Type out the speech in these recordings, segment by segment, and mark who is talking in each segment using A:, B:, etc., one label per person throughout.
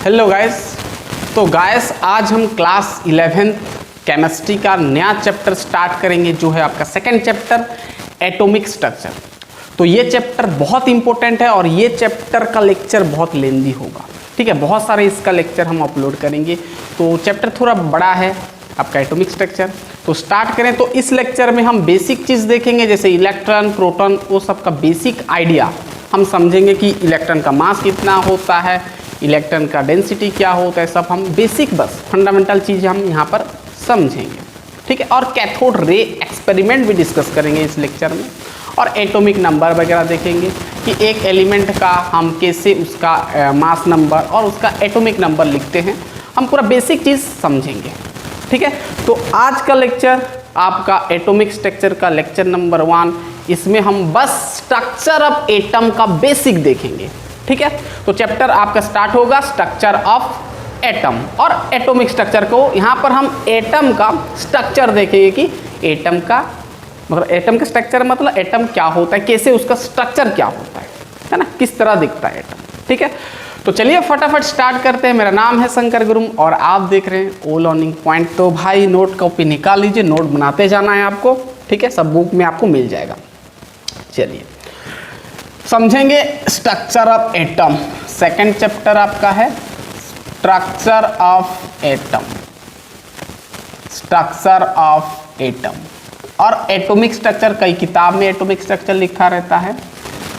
A: Hello guys. तो guys आज हम क्लास 11th केमिस्ट्री का नया चैप्टर स्टार्ट करेंगे जो है आपका सेकंड चैप्टर एटॉमिक स्ट्रक्चर। तो ये चैप्टर बहुत इंपॉर्टेंट है और ये चैप्टर का लेक्चर बहुत लेंदी होगा, ठीक है। बहुत सारे इसका लेक्चर हम अपलोड करेंगे, तो चैप्टर थोड़ा बड़ा है आपका एटॉमिक स्ट्रक्चर। तो स्टार्ट करें। तो इस लेक्चर में हम बेसिक चीज़ देखेंगे जैसे इलेक्ट्रॉन, प्रोटॉन, वो सब का बेसिक आइडिया हम समझेंगे कि इलेक्ट्रॉन का मास कितना होता है, इलेक्ट्रॉन का डेंसिटी क्या होता है, सब हम बेसिक बस फंडामेंटल चीज़ें हम यहाँ पर समझेंगे, ठीक है। और कैथोड रे एक्सपेरिमेंट भी डिस्कस करेंगे इस लेक्चर में, और एटॉमिक नंबर वगैरह देखेंगे कि एक एलिमेंट का हम कैसे उसका मास नंबर और उसका एटॉमिक नंबर लिखते हैं, हम पूरा बेसिक चीज़ समझेंगे, ठीक है। तो आज का लेक्चर आपका एटॉमिक स्ट्रक्चर का लेक्चर नंबर 1, इसमें हम बस स्ट्रक्चर ऑफ एटम का बेसिक देखेंगे, ठीक है। तो चैप्टर आपका स्टार्ट होगा स्ट्रक्चर ऑफ एटम, और एटॉमिक स्ट्रक्चर को यहाँ पर हम एटम का स्ट्रक्चर देखेंगे कि एटम का मतलब एटम का स्ट्रक्चर मतलब एटम क्या होता है, कैसे उसका स्ट्रक्चर क्या होता है ना, किस तरह दिखता है एटम, ठीक है। तो चलिए फटाफट स्टार्ट करते हैं। मेरा नाम है शंकर गुरुम और आप देख रहे हैं ओ लर्निंग पॉइंट। तो भाई नोट कॉपी निकाल लीजिए, नोट बनाते जाना है आपको, ठीक है। सब बुक में आपको मिल जाएगा। चलिए समझेंगे structure of atom. Second chapter आपका है structure of atom, structure of atom. और एटॉमिक स्ट्रक्चर कई किताब में एटॉमिक स्ट्रक्चर लिखा रहता है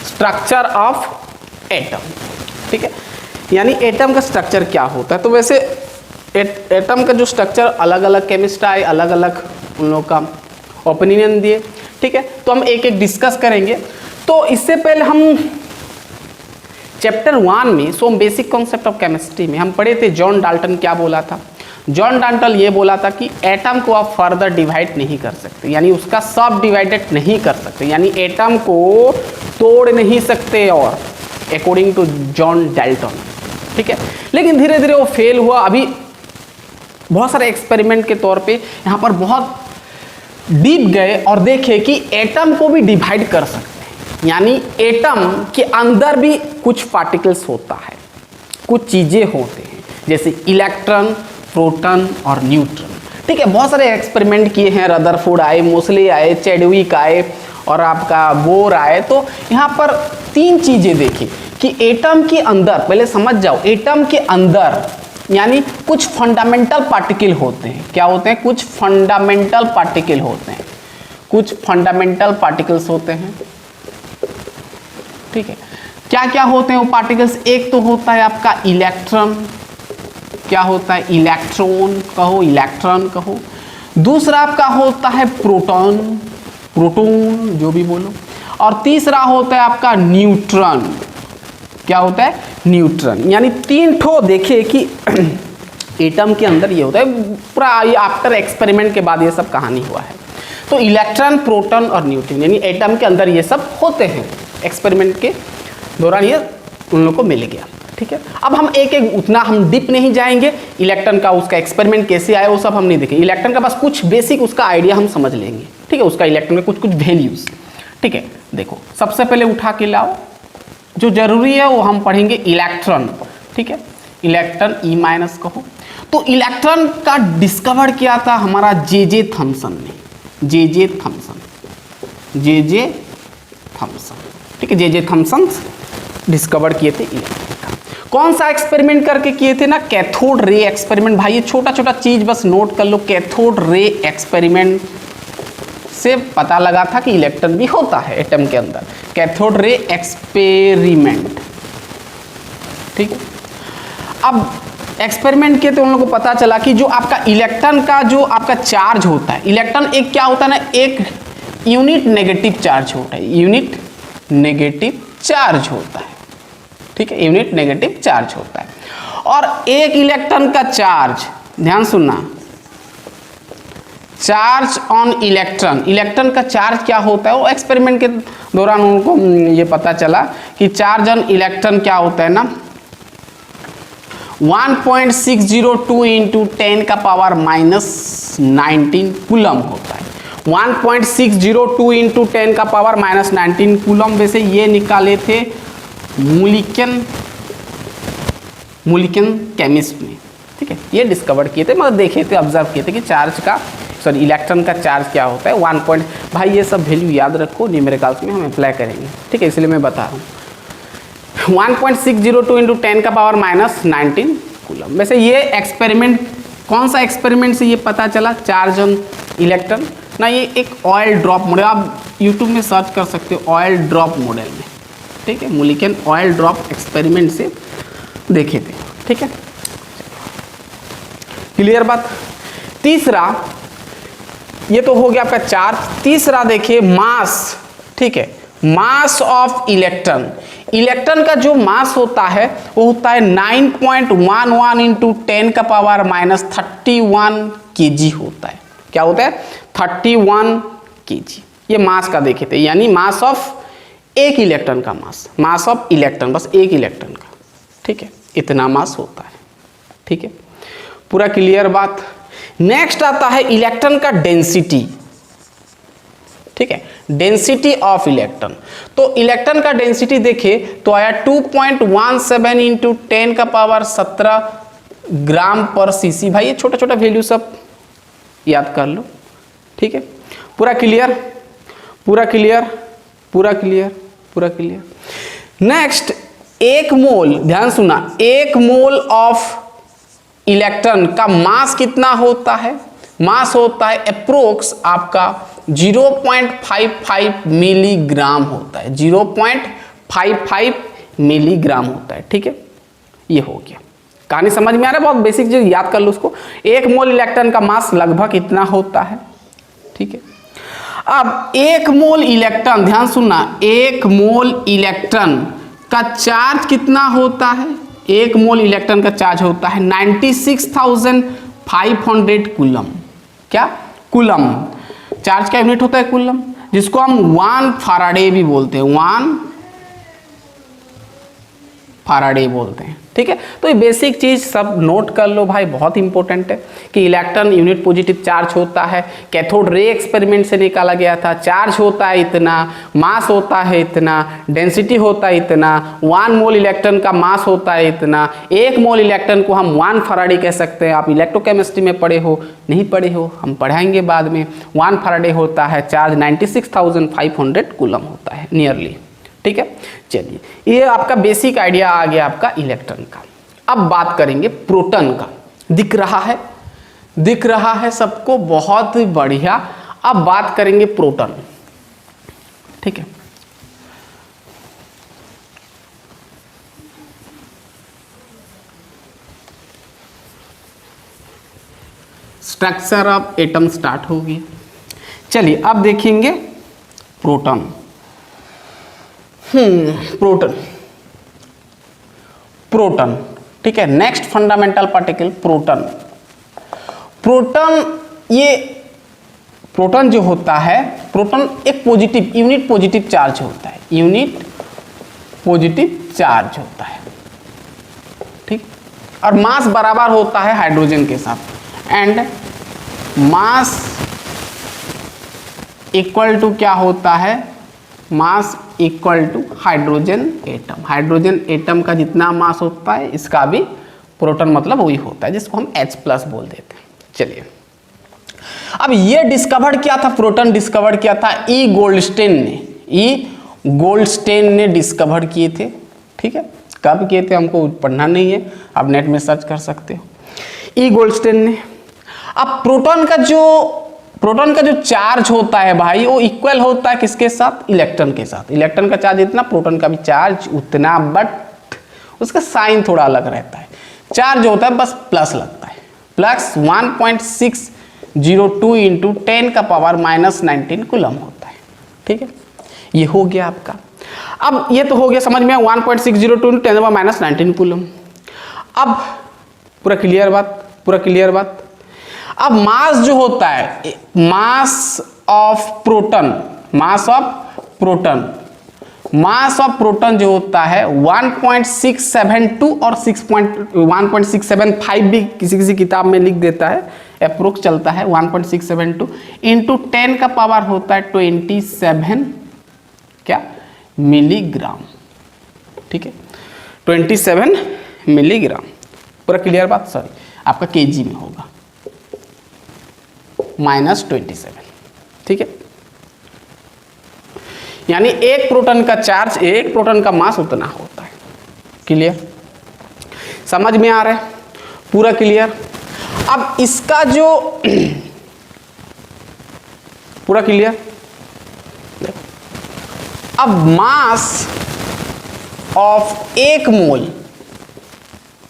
A: स्ट्रक्चर ऑफ एटम, ठीक है। यानी एटम का स्ट्रक्चर क्या होता है। तो वैसे एटम का जो स्ट्रक्चर अलग अलग केमिस्ट आए, अलग अलग उन लोगों का ओपिनियन दिए, ठीक है। तो हम एक एक डिस्कस करेंगे। तो इससे पहले हम चैप्टर 1 में so basic concept of chemistry में हम पढ़े थे जॉन डाल्टन क्या बोला था। जॉन डाल्टन ये बोला था कि एटम को आप फर्दर डिवाइड नहीं कर सकते, यानी उसका सब डिवाइडेड नहीं कर सकते, यानी एटम को तोड़ नहीं सकते, और अकॉर्डिंग टू जॉन डाल्टन, ठीक है। लेकिन धीरे धीरे वो फेल हुआ। अभी बहुत सारे एक्सपेरिमेंट के तौर पे यहाँ पर बहुत डीप गए और देखे कि एटम को भी डिवाइड कर सकते हैं, यानी एटम के अंदर भी कुछ पार्टिकल्स होता है, कुछ चीज़ें होते हैं जैसे इलेक्ट्रॉन, प्रोटॉन और न्यूट्रॉन, ठीक है। बहुत सारे एक्सपेरिमेंट किए हैं, रदरफोर्ड आए, मोसले आए, चैडविक आए और आपका बोर आए। तो यहाँ पर 3 चीज़ें देखी कि एटम के अंदर, पहले समझ जाओ, एटम के अंदर यानी कुछ फंडामेंटल पार्टिकल होते हैं। क्या होते हैं? कुछ फंडामेंटल पार्टिकल होते हैं, कुछ फंडामेंटल पार्टिकल्स होते हैं, ठीक है। क्या क्या होते हैं वो पार्टिकल्स? एक तो होता है आपका इलेक्ट्रॉन, क्या होता है? इलेक्ट्रॉन कहो, इलेक्ट्रॉन कहो। दूसरा आपका होता है प्रोटॉन, प्रोटॉन जो भी बोलो। और तीसरा होता है आपका न्यूट्रॉन। क्या होता है? न्यूट्रॉन। यानी 3 ठो देखे कि एटम के अंदर ये होता है। पूरा ये आफ्टर एक्सपेरिमेंट के बाद ये सब कहानी हुआ है। तो इलेक्ट्रॉन, प्रोटॉन और न्यूट्रॉन यानी एटम के अंदर ये सब होते हैं। एक्सपेरिमेंट के दौरान ये उन लोगों को मिल गया, ठीक है। अब हम एक एक उतना हम डीप नहीं जाएंगे। इलेक्ट्रॉन का उसका एक्सपेरिमेंट कैसे आया वो सब हम नहीं देखेंगे। इलेक्ट्रॉन का बस कुछ बेसिक उसका आइडिया हम समझ लेंगे, ठीक है। उसका इलेक्ट्रॉन में कुछ कुछ वैल्यूज, ठीक है। देखो सबसे पहले उठा के लाओ, जो जरूरी है वो हम पढ़ेंगे इलेक्ट्रॉन, ठीक है। इलेक्ट्रॉन ई माइनस कहो। तो इलेक्ट्रॉन का डिस्कवर किया था हमारा जे थॉमसन ने, जे थॉमसन, ठीक है। जे थॉमसन डिस्कवर किए थे इलेक्ट्रॉन का। कौन सा एक्सपेरिमेंट करके किए थे ना? Cathode ray experiment. भाई ये छोटा छोटा चीज बस नोट कर लो। कैथोड रे एक्सपेरिमेंट से पता लगा था कि इलेक्ट्रॉन भी होता है एटम के अंदर। कैथोड रे एक्सपेरिमेंट, ठीक है। अब एक्सपेरिमेंट किए तो उन लोगों को पता चला कि जो आपका इलेक्ट्रॉन का जो आपका चार्ज होता है, इलेक्ट्रॉन एक क्या होता है ना, एक यूनिट नेगेटिव चार्ज होता है, यूनिट नेगेटिव चार्ज होता है, ठीक है। यूनिट नेगेटिव चार्ज होता है। और एक इलेक्ट्रॉन का चार्ज, ध्यान सुनना, चार्ज ऑन इलेक्ट्रॉन, इलेक्ट्रॉन का चार्ज क्या होता है वो एक्सपेरिमेंट के दौरान उनको ये पता चला कि चार्ज ऑन इलेक्ट्रॉन क्या होता है ना, 1.602 इंटू 10 का पावर -19 कूलम होता है। 1.602 इंटू 10 का पावर -19 कूलम। वैसे ये निकाले थे मूलिकन मोलिक्यूलर केमिस्ट ने, ठीक है, ये डिस्कवर किए थे, मतलब देखे थे, ऑब्जर्व किए थे कि चार्ज का इलेक्ट्रॉन का चार्ज क्या होता है 1 पॉइंट। भाई ये सब वैल्यू याद रखो, न्यूमेरिकल्स में हम अप्लाई करेंगे, ठीक है, इसलिए मैं बता रहा हूँ। 1.602 इंटू 10 का पावर -19 कूलम। वैसे ये एक्सपेरिमेंट कौन सा एक्सपेरिमेंट से ये पता चला चार्ज ऑन इलेक्ट्रॉन ना, ये एक ऑयल ड्रॉप मॉडल, आप यूट्यूब में सर्च कर सकते हो ऑयल ड्रॉप मॉडल में, ठीक है, मोलिक्यूलर ऑयल ड्रॉप एक्सपेरिमेंट से देखे थे, ठीक है, क्लियर बात। तीसरा, ये तो हो गया आपका चार्ज। तीसरा देखिए मास, ठीक है, मास ऑफ इलेक्ट्रॉन। इलेक्ट्रॉन का जो मास होता है वो होता है 9.11 इंटू 10 का पावर -31 kg होता है। क्या होता है? 31 kg। ये मास का देखे थे, यानी मास ऑफ एक इलेक्ट्रॉन का मास ऑफ इलेक्ट्रॉन, बस एक इलेक्ट्रॉन का, ठीक है, इतना मास होता है, ठीक है, पूरा क्लियर बात। नेक्स्ट आता है इलेक्ट्रॉन का डेंसिटी, ठीक है, डेंसिटी ऑफ इलेक्ट्रॉन। तो इलेक्ट्रॉन का डेंसिटी देखे तो आया 2.17 इंटू 10 का पावर 17 ग्राम पर सीसी। भाई ये छोटा छोटा वैल्यू सब याद कर लो, ठीक है, पूरा क्लियर, पूरा क्लियर, पूरा क्लियर, पूरा क्लियर। नेक्स्ट, एक मोल, ध्यान सुना, एक मोल ऑफ इलेक्ट्रॉन का मास कितना होता है? मास होता है अप्रोक्स आपका 0.55 मिलीग्राम होता है, 0.55 मिलीग्राम होता है, ठीक है, ये हो गया। कहानी समझ में आ रहा है? बहुत बेसिक चीज याद कर लो उसको। एक मोल इलेक्ट्रॉन का मास लगभग इतना होता है, ठीक है। अब एक मोल इलेक्ट्रॉन, ध्यान सुनना, एक मोल इलेक्ट्रॉन का चार्ज कितना होता है? एक मोल इलेक्ट्रॉन का चार्ज होता है 96,500 कूलम। क्या? कूलम। चार्ज का यूनिट होता है कूलम, जिसको हम 1 फैराडे भी बोलते हैं, 1 फैराडे बोलते हैं, ठीक है। तो ये बेसिक चीज सब नोट कर लो भाई, बहुत इंपॉर्टेंट है कि इलेक्ट्रॉन यूनिट पॉजिटिव चार्ज होता है, कैथोड रे एक्सपेरिमेंट से निकाला गया था, चार्ज होता है इतना, मास होता है इतना, डेंसिटी होता है इतना, 1 मोल इलेक्ट्रॉन का मास होता है इतना, एक मोल इलेक्ट्रॉन को हम 1 फैराडे कह सकते हैं। आप इलेक्ट्रोकेमिस्ट्री में पढ़े हो, नहीं पढ़े हो, हम पढ़ाएंगे बाद में। 1 फैराडे होता है, चार्ज 96,500 कूलम होता है नियरली, ठीक है। चलिए, ये आपका बेसिक आइडिया आ गया आपका इलेक्ट्रॉन का। अब बात करेंगे प्रोटॉन का। दिख रहा है? दिख रहा है सबको? बहुत बढ़िया। अब बात करेंगे प्रोटॉन, ठीक है। स्ट्रक्चर ऑफ एटम स्टार्ट हो गया। चलिए अब देखेंगे प्रोटॉन। प्रोटॉन, प्रोटॉन, ठीक है। Next fundamental particle proton. Proton, ये प्रोटॉन जो होता है, प्रोटॉन एक पॉजिटिव, यूनिट पॉजिटिव चार्ज होता है, यूनिट पॉजिटिव चार्ज होता है, ठीक। और मास बराबर होता है हाइड्रोजन के साथ, एंड मास इक्वल टू क्या होता है? Mass equal to hydrogen atom. Hydrogen atom का जितना मास होता है इसका भी प्रोटॉन मतलब वही होता है, जिसको हम H+ बोल देते हैं। चलिए, अब ये डिस्कवर किया था, प्रोटॉन डिस्कवर किया था ई गोल्डस्टेन ने। ई गोल्डस्टेन ने डिस्कवर किए थे, ठीक है। कब किए थे हमको पढ़ना नहीं है, आप नेट में सर्च कर सकते हो। ई गोल्डस्टेन ने। अब प्रोटॉन का जो चार्ज होता है भाई, वो इक्वल होता है किसके साथ? इलेक्ट्रॉन के साथ। इलेक्ट्रॉन का चार्ज इतना, प्रोटॉन का भी चार्ज उतना, बट उसका साइन थोड़ा अलग रहता है। चार्ज होता है बस प्लस लगता है, प्लस 1.602 इंटू 10 का पावर -19 कूलम होता है, ठीक है। ये हो गया आपका। अब ये तो हो गया समझ में, 1.602 इंटू 10 का पावर -19 कूलम। अब पूरा क्लियर बात, पूरा क्लियर बात। अब मास जो होता है, mass of proton, mass of proton, mass of proton जो होता है 1.672 और 1.675 भी किसी किसी किताब में लिख देता है, अप्रोक्स चलता है 1.672 इंटू 10 का पावर होता है 27 क्या मिलीग्राम, ठीक है, 27 मिलीग्राम। पूरा क्लियर बात? सॉरी, आपका केजी में होगा, -27। ठीक है, यानी एक प्रोटॉन का चार्ज, एक प्रोटॉन का मास उतना होता है। क्लियर? समझ में आ रहा है? पूरा क्लियर? अब इसका जो पूरा क्लियर? अब mass of 1 mole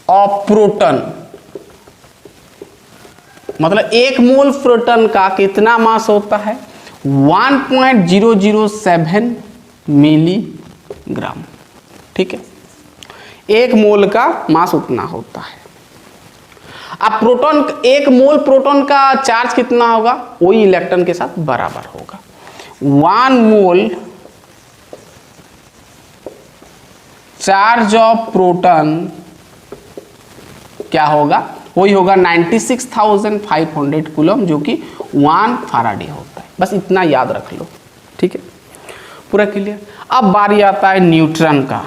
A: of proton, मतलब 1 मोल प्रोटॉन का कितना मास होता है? 1.007 मिलीग्राम। ठीक है, 1 मोल का मास उतना होता है। अब प्रोटॉन, 1 मोल प्रोटॉन का चार्ज कितना होगा? वही इलेक्ट्रॉन के साथ बराबर होगा। 1 मोल चार्ज ऑफ प्रोटॉन क्या होगा? वही होगा 96,500 कूलम, जो कि 1 फैराडे होता है। बस इतना याद रख लो। ठीक है, पूरा क्लियर? अब बारी आता है न्यूट्रॉन का।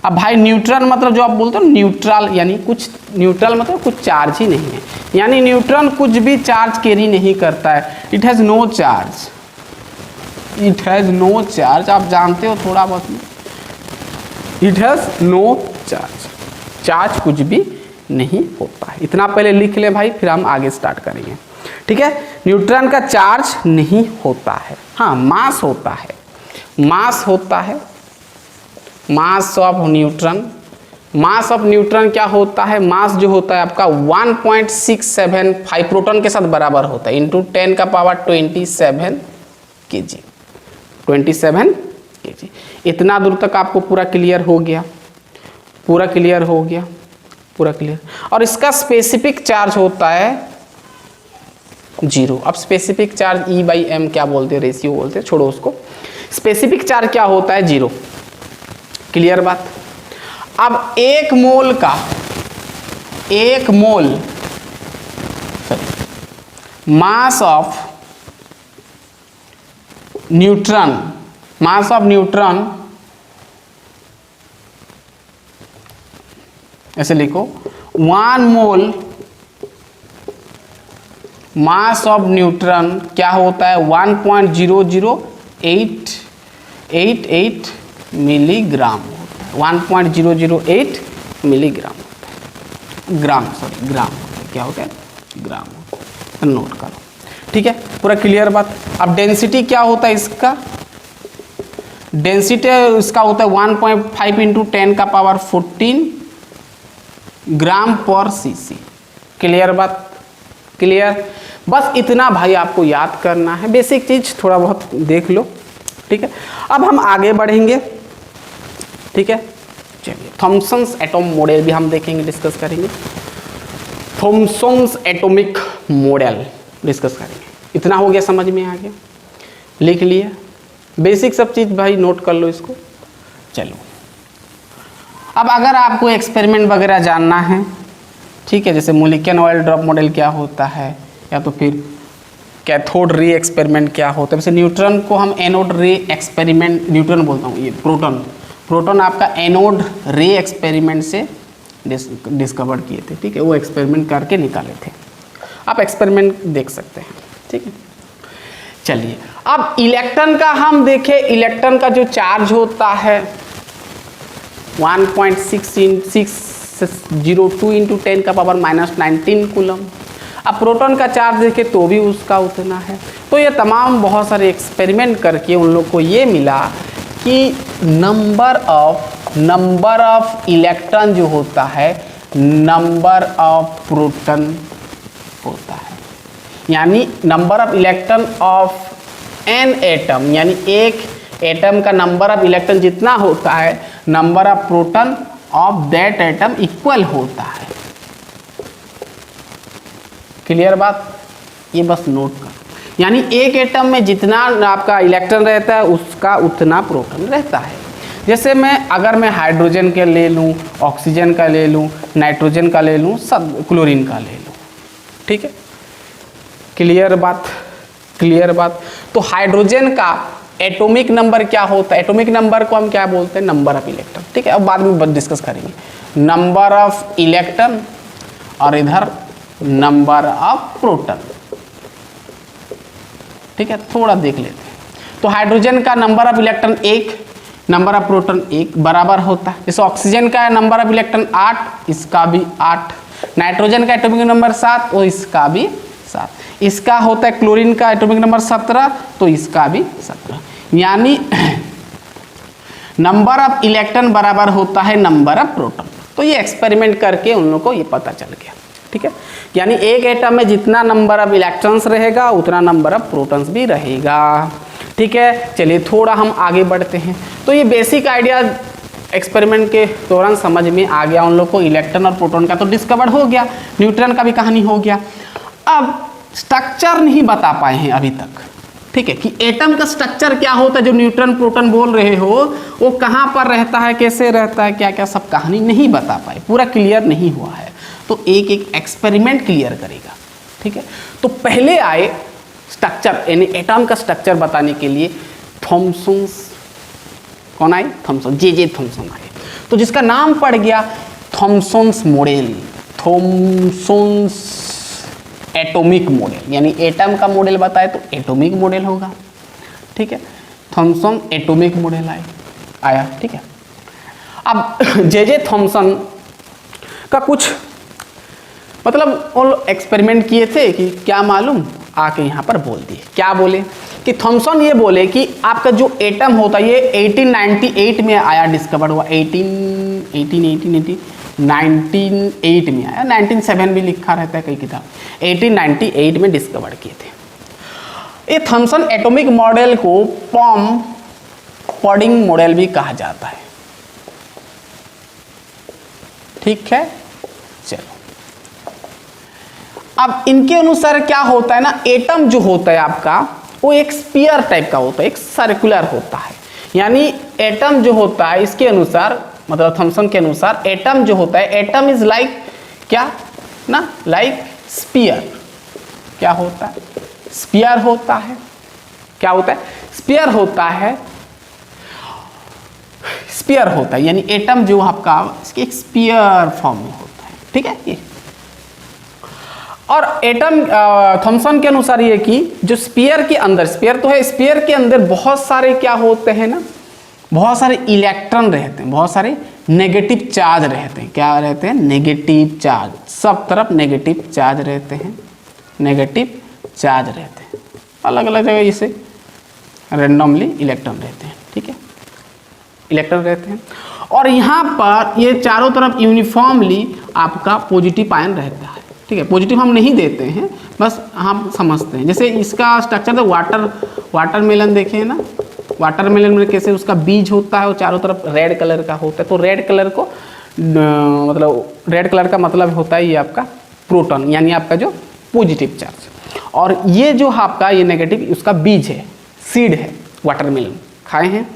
A: अब भाई न्यूट्रॉन मतलब जो आप बोलते हो न्यूट्रल, यानी कुछ न्यूट्रल मतलब कुछ चार्ज ही नहीं है, यानी न्यूट्रॉन कुछ भी चार्ज कैरी नहीं करता है। It has no charge, it has no charge. आप जानते हो थोड़ा बहुत, it has no charge, charge कुछ भी नहीं होता है। इतना पहले लिख ले भाई, फिर हम आगे स्टार्ट करेंगे। ठीक है, न्यूट्रॉन का चार्ज नहीं होता है। हाँ, मास होता है, मास होता है, मास of neutron. Mass of neutron क्या होता है? मास जो होता है आपका 1.675 प्रोटॉन के साथ बराबर होता है, इंटू 10 का पावर 27 केजी, 27 केजी। इतना दूर तक आपको पूरा क्लियर हो गया? पूरा क्लियर हो गया? पूरा क्लियर? और इसका स्पेसिफिक चार्ज होता है 0। अब स्पेसिफिक चार्ज E/m क्या बोलते हैं? रेशियो बोलते हैं, छोड़ो उसको। स्पेसिफिक चार्ज क्या होता है? 0। क्लियर बात? अब 1 मोल का, 1 mole mass of neutron, mass of neutron ऐसे लिखो, 1 मोल मास ऑफ न्यूट्रॉन क्या होता है? 1.00888 मिलीग्राम होता है, 1.008 मिलीग्राम होता है, ग्राम, सॉरी ग्राम होता है। क्या होता है? ग्राम होता है, नोट करो। ठीक है, पूरा क्लियर बात? अब डेंसिटी क्या होता है इसका? डेंसिटी इसका होता है 1.5 इंटू 10 का पावर 14 ग्राम पर सीसी। क्लियर बात? क्लियर? बस इतना भाई आपको याद करना है, बेसिक चीज थोड़ा बहुत देख लो। ठीक है, अब हम आगे बढ़ेंगे। ठीक है, चलिए थॉमसन्स एटॉम मॉडल भी हम देखेंगे, डिस्कस करेंगे। थॉमसन्स एटॉमिक मॉडल डिस्कस करेंगे। इतना हो गया, समझ में आ गया? लिख लिए? बेसिक सब चीज़ भाई नोट कर लो इसको। चलो, अब अगर आपको एक्सपेरिमेंट वगैरह जानना है, ठीक है, जैसे मोलिक्यूलर ऑयल ड्रॉप मॉडल क्या होता है, या तो फिर कैथोड रे एक्सपेरिमेंट क्या होता है। वैसे न्यूट्रॉन को हम एनोड रे एक्सपेरिमेंट, न्यूट्रॉन बोलता हूँ, ये प्रोटॉन आपका एनोड रे एक्सपेरिमेंट से डिस्कवर किए थे। ठीक है, वो एक्सपेरिमेंट करके निकाले थे, आप एक्सपेरिमेंट देख सकते हैं। ठीक है, चलिए अब इलेक्ट्रॉन का हम देखें। इलेक्ट्रॉन का जो चार्ज होता है 1.602 इंटू 10 का पावर -19 कूलम। अब प्रोटॉन का चार्ज देखें तो भी उसका उतना है। तो ये तमाम बहुत सारे एक्सपेरिमेंट करके उन लोग को ये मिला कि नंबर ऑफ इलेक्ट्रॉन जो होता है नंबर ऑफ प्रोटॉन होता है, यानी number of electron of an atom, यानी एक एटम का नंबर ऑफ इलेक्ट्रॉन जितना होता है number of proton of that atom equal होता है। क्लियर बात? ये बस नोट कर, यानी एक एटम में जितना आपका इलेक्ट्रॉन रहता है उसका उतना प्रोटॉन रहता है। जैसे अगर मैं हाइड्रोजन का ले लूँ, ऑक्सीजन का ले लूँ, नाइट्रोजन का ले लूँ, सब क्लोरीन का ले लूँ। ठीक है, क्लियर बात? क्लियर बात? तो हाइड्रोजन का एटॉमिक नंबर क्या होता है, एटॉमिक नंबर को हम क्या बोलते हैं, नंबर ऑफ इलेक्ट्रॉन। ठीक है, अब बाद में डिस्कस करेंगे नंबर ऑफ इलेक्ट्रॉन और इधर नंबर ऑफ प्रोटॉन। ठीक है, थोड़ा देख लेते हैं। तो हाइड्रोजन का number of electron 1, number of proton 1 बराबर होता है। जैसे ऑक्सीजन का नंबर ऑफ इलेक्ट्रॉन 8, इसका भी 8। नाइट्रोजन का एटॉमिक नंबर 7, तो इसका भी 7। इसका होता है क्लोरीन का एटॉमिक नंबर 17, तो इसका भी 17। यानी नंबर ऑफ इलेक्ट्रॉन बराबर होता है नंबर ऑफ प्रोटॉन। तो ये एक्सपेरिमेंट करके उन लोगों को ये पता चल गया। ठीक है, यानी एक एटम में जितना नंबर ऑफ इलेक्ट्रॉन्स रहेगा उतना नंबर ऑफ प्रोटॉन्स भी रहेगा। ठीक है, चलिए थोड़ा हम आगे बढ़ते हैं। तो ये बेसिक आइडिया एक्सपेरिमेंट के दौरान समझ में आ गया उन लोग को। इलेक्ट्रॉन और प्रोटॉन का तो डिस्कवर हो गया, न्यूट्रॉन का भी कहानी हो गया। अब स्ट्रक्चर नहीं बता पाए हैं अभी तक। ठीक है, कि एटम का स्ट्रक्चर क्या होता है, जो न्यूट्रॉन प्रोटॉन बोल रहे हो वो कहाँ पर रहता है, कैसे रहता है, क्या क्या सब कहानी नहीं बता पाए, पूरा क्लियर नहीं हुआ है। तो एक एक एक्सपेरिमेंट क्लियर करेगा। ठीक है, तो पहले आए स्ट्रक्चर यानी एटम का स्ट्रक्चर बताने के लिए थॉमसन। कौन आए, थॉमसन, जे थॉमसन आए। तो जिसका नाम पड़ गया Thomson's model, Thomson's atomic model, यानी एटम का मॉडल बताए तो एटॉमिक मॉडल होगा। ठीक है, थॉमसन एटॉमिक मॉडल आया। ठीक है, अब जे थॉमसन का कुछ मतलब वो एक्सपेरिमेंट किए थे कि क्या मालूम, आके यहाँ पर बोल दिए। क्या बोले कि थॉमसन ये बोले कि आपका जो एटम होता है ये 1898 में आया, डिस्कवर हुआ। 1908 में आया, 1907 भी लिखा रहता है कई किताब। 1898 में डिस्कवर किए थे। ये थॉमसन एटॉमिक मॉडल को पॉम-पॉडिंग मॉडल भी कहा जाता है। ठीक है, चलो अब इनके अनुसार क्या होता है ना, एटम जो होता है आपका वो एक स्फीयर टाइप का होता है, एक सर्कुलर होता है। यानी एटम जो होता है इसके अनुसार, मतलब थॉमसन के अनुसार एटम जो होता है, एटम इज लाइक क्या ना, लाइक स्फीयर। क्या होता है, स्फीयर होता है। क्या होता है, स्फीयर होता है, स्फीयर होता है। यानी एटम जो आपका इसके एक स्फीयर फॉर्म में होता है। ठीक है, ये और एटम थॉमसन के अनुसार ये कि जो स्फीयर के अंदर, स्फीयर तो है, स्फीयर के अंदर बहुत सारे क्या होते हैं ना, बहुत सारे इलेक्ट्रॉन रहते हैं, बहुत सारे नेगेटिव चार्ज रहते हैं। क्या रहते हैं, नेगेटिव चार्ज, सब तरफ नेगेटिव चार्ज रहते हैं, नेगेटिव चार्ज रहते हैं। अलग अलग जगह इसे रैंडमली इलेक्ट्रॉन रहते हैं। ठीक है, इलेक्ट्रॉन रहते हैं। और यहाँ पर ये चारों तरफ यूनिफॉर्मली आपका पॉजिटिव आयन रहता है। ठीक है, पॉजिटिव हम नहीं देते हैं, बस हम समझते हैं। जैसे इसका स्ट्रक्चर तो वाटरमेलन देखे ना, वाटरमेलन में कैसे उसका बीज होता है वो चारों तरफ रेड कलर का होता है। तो रेड कलर को मतलब रेड कलर का मतलब होता है ये आपका प्रोटॉन, यानी आपका जो पॉजिटिव चार्ज। और ये जो आपका ये नेगेटिव, उसका बीज है, सीड है। वाटरमेलन खाए हैं,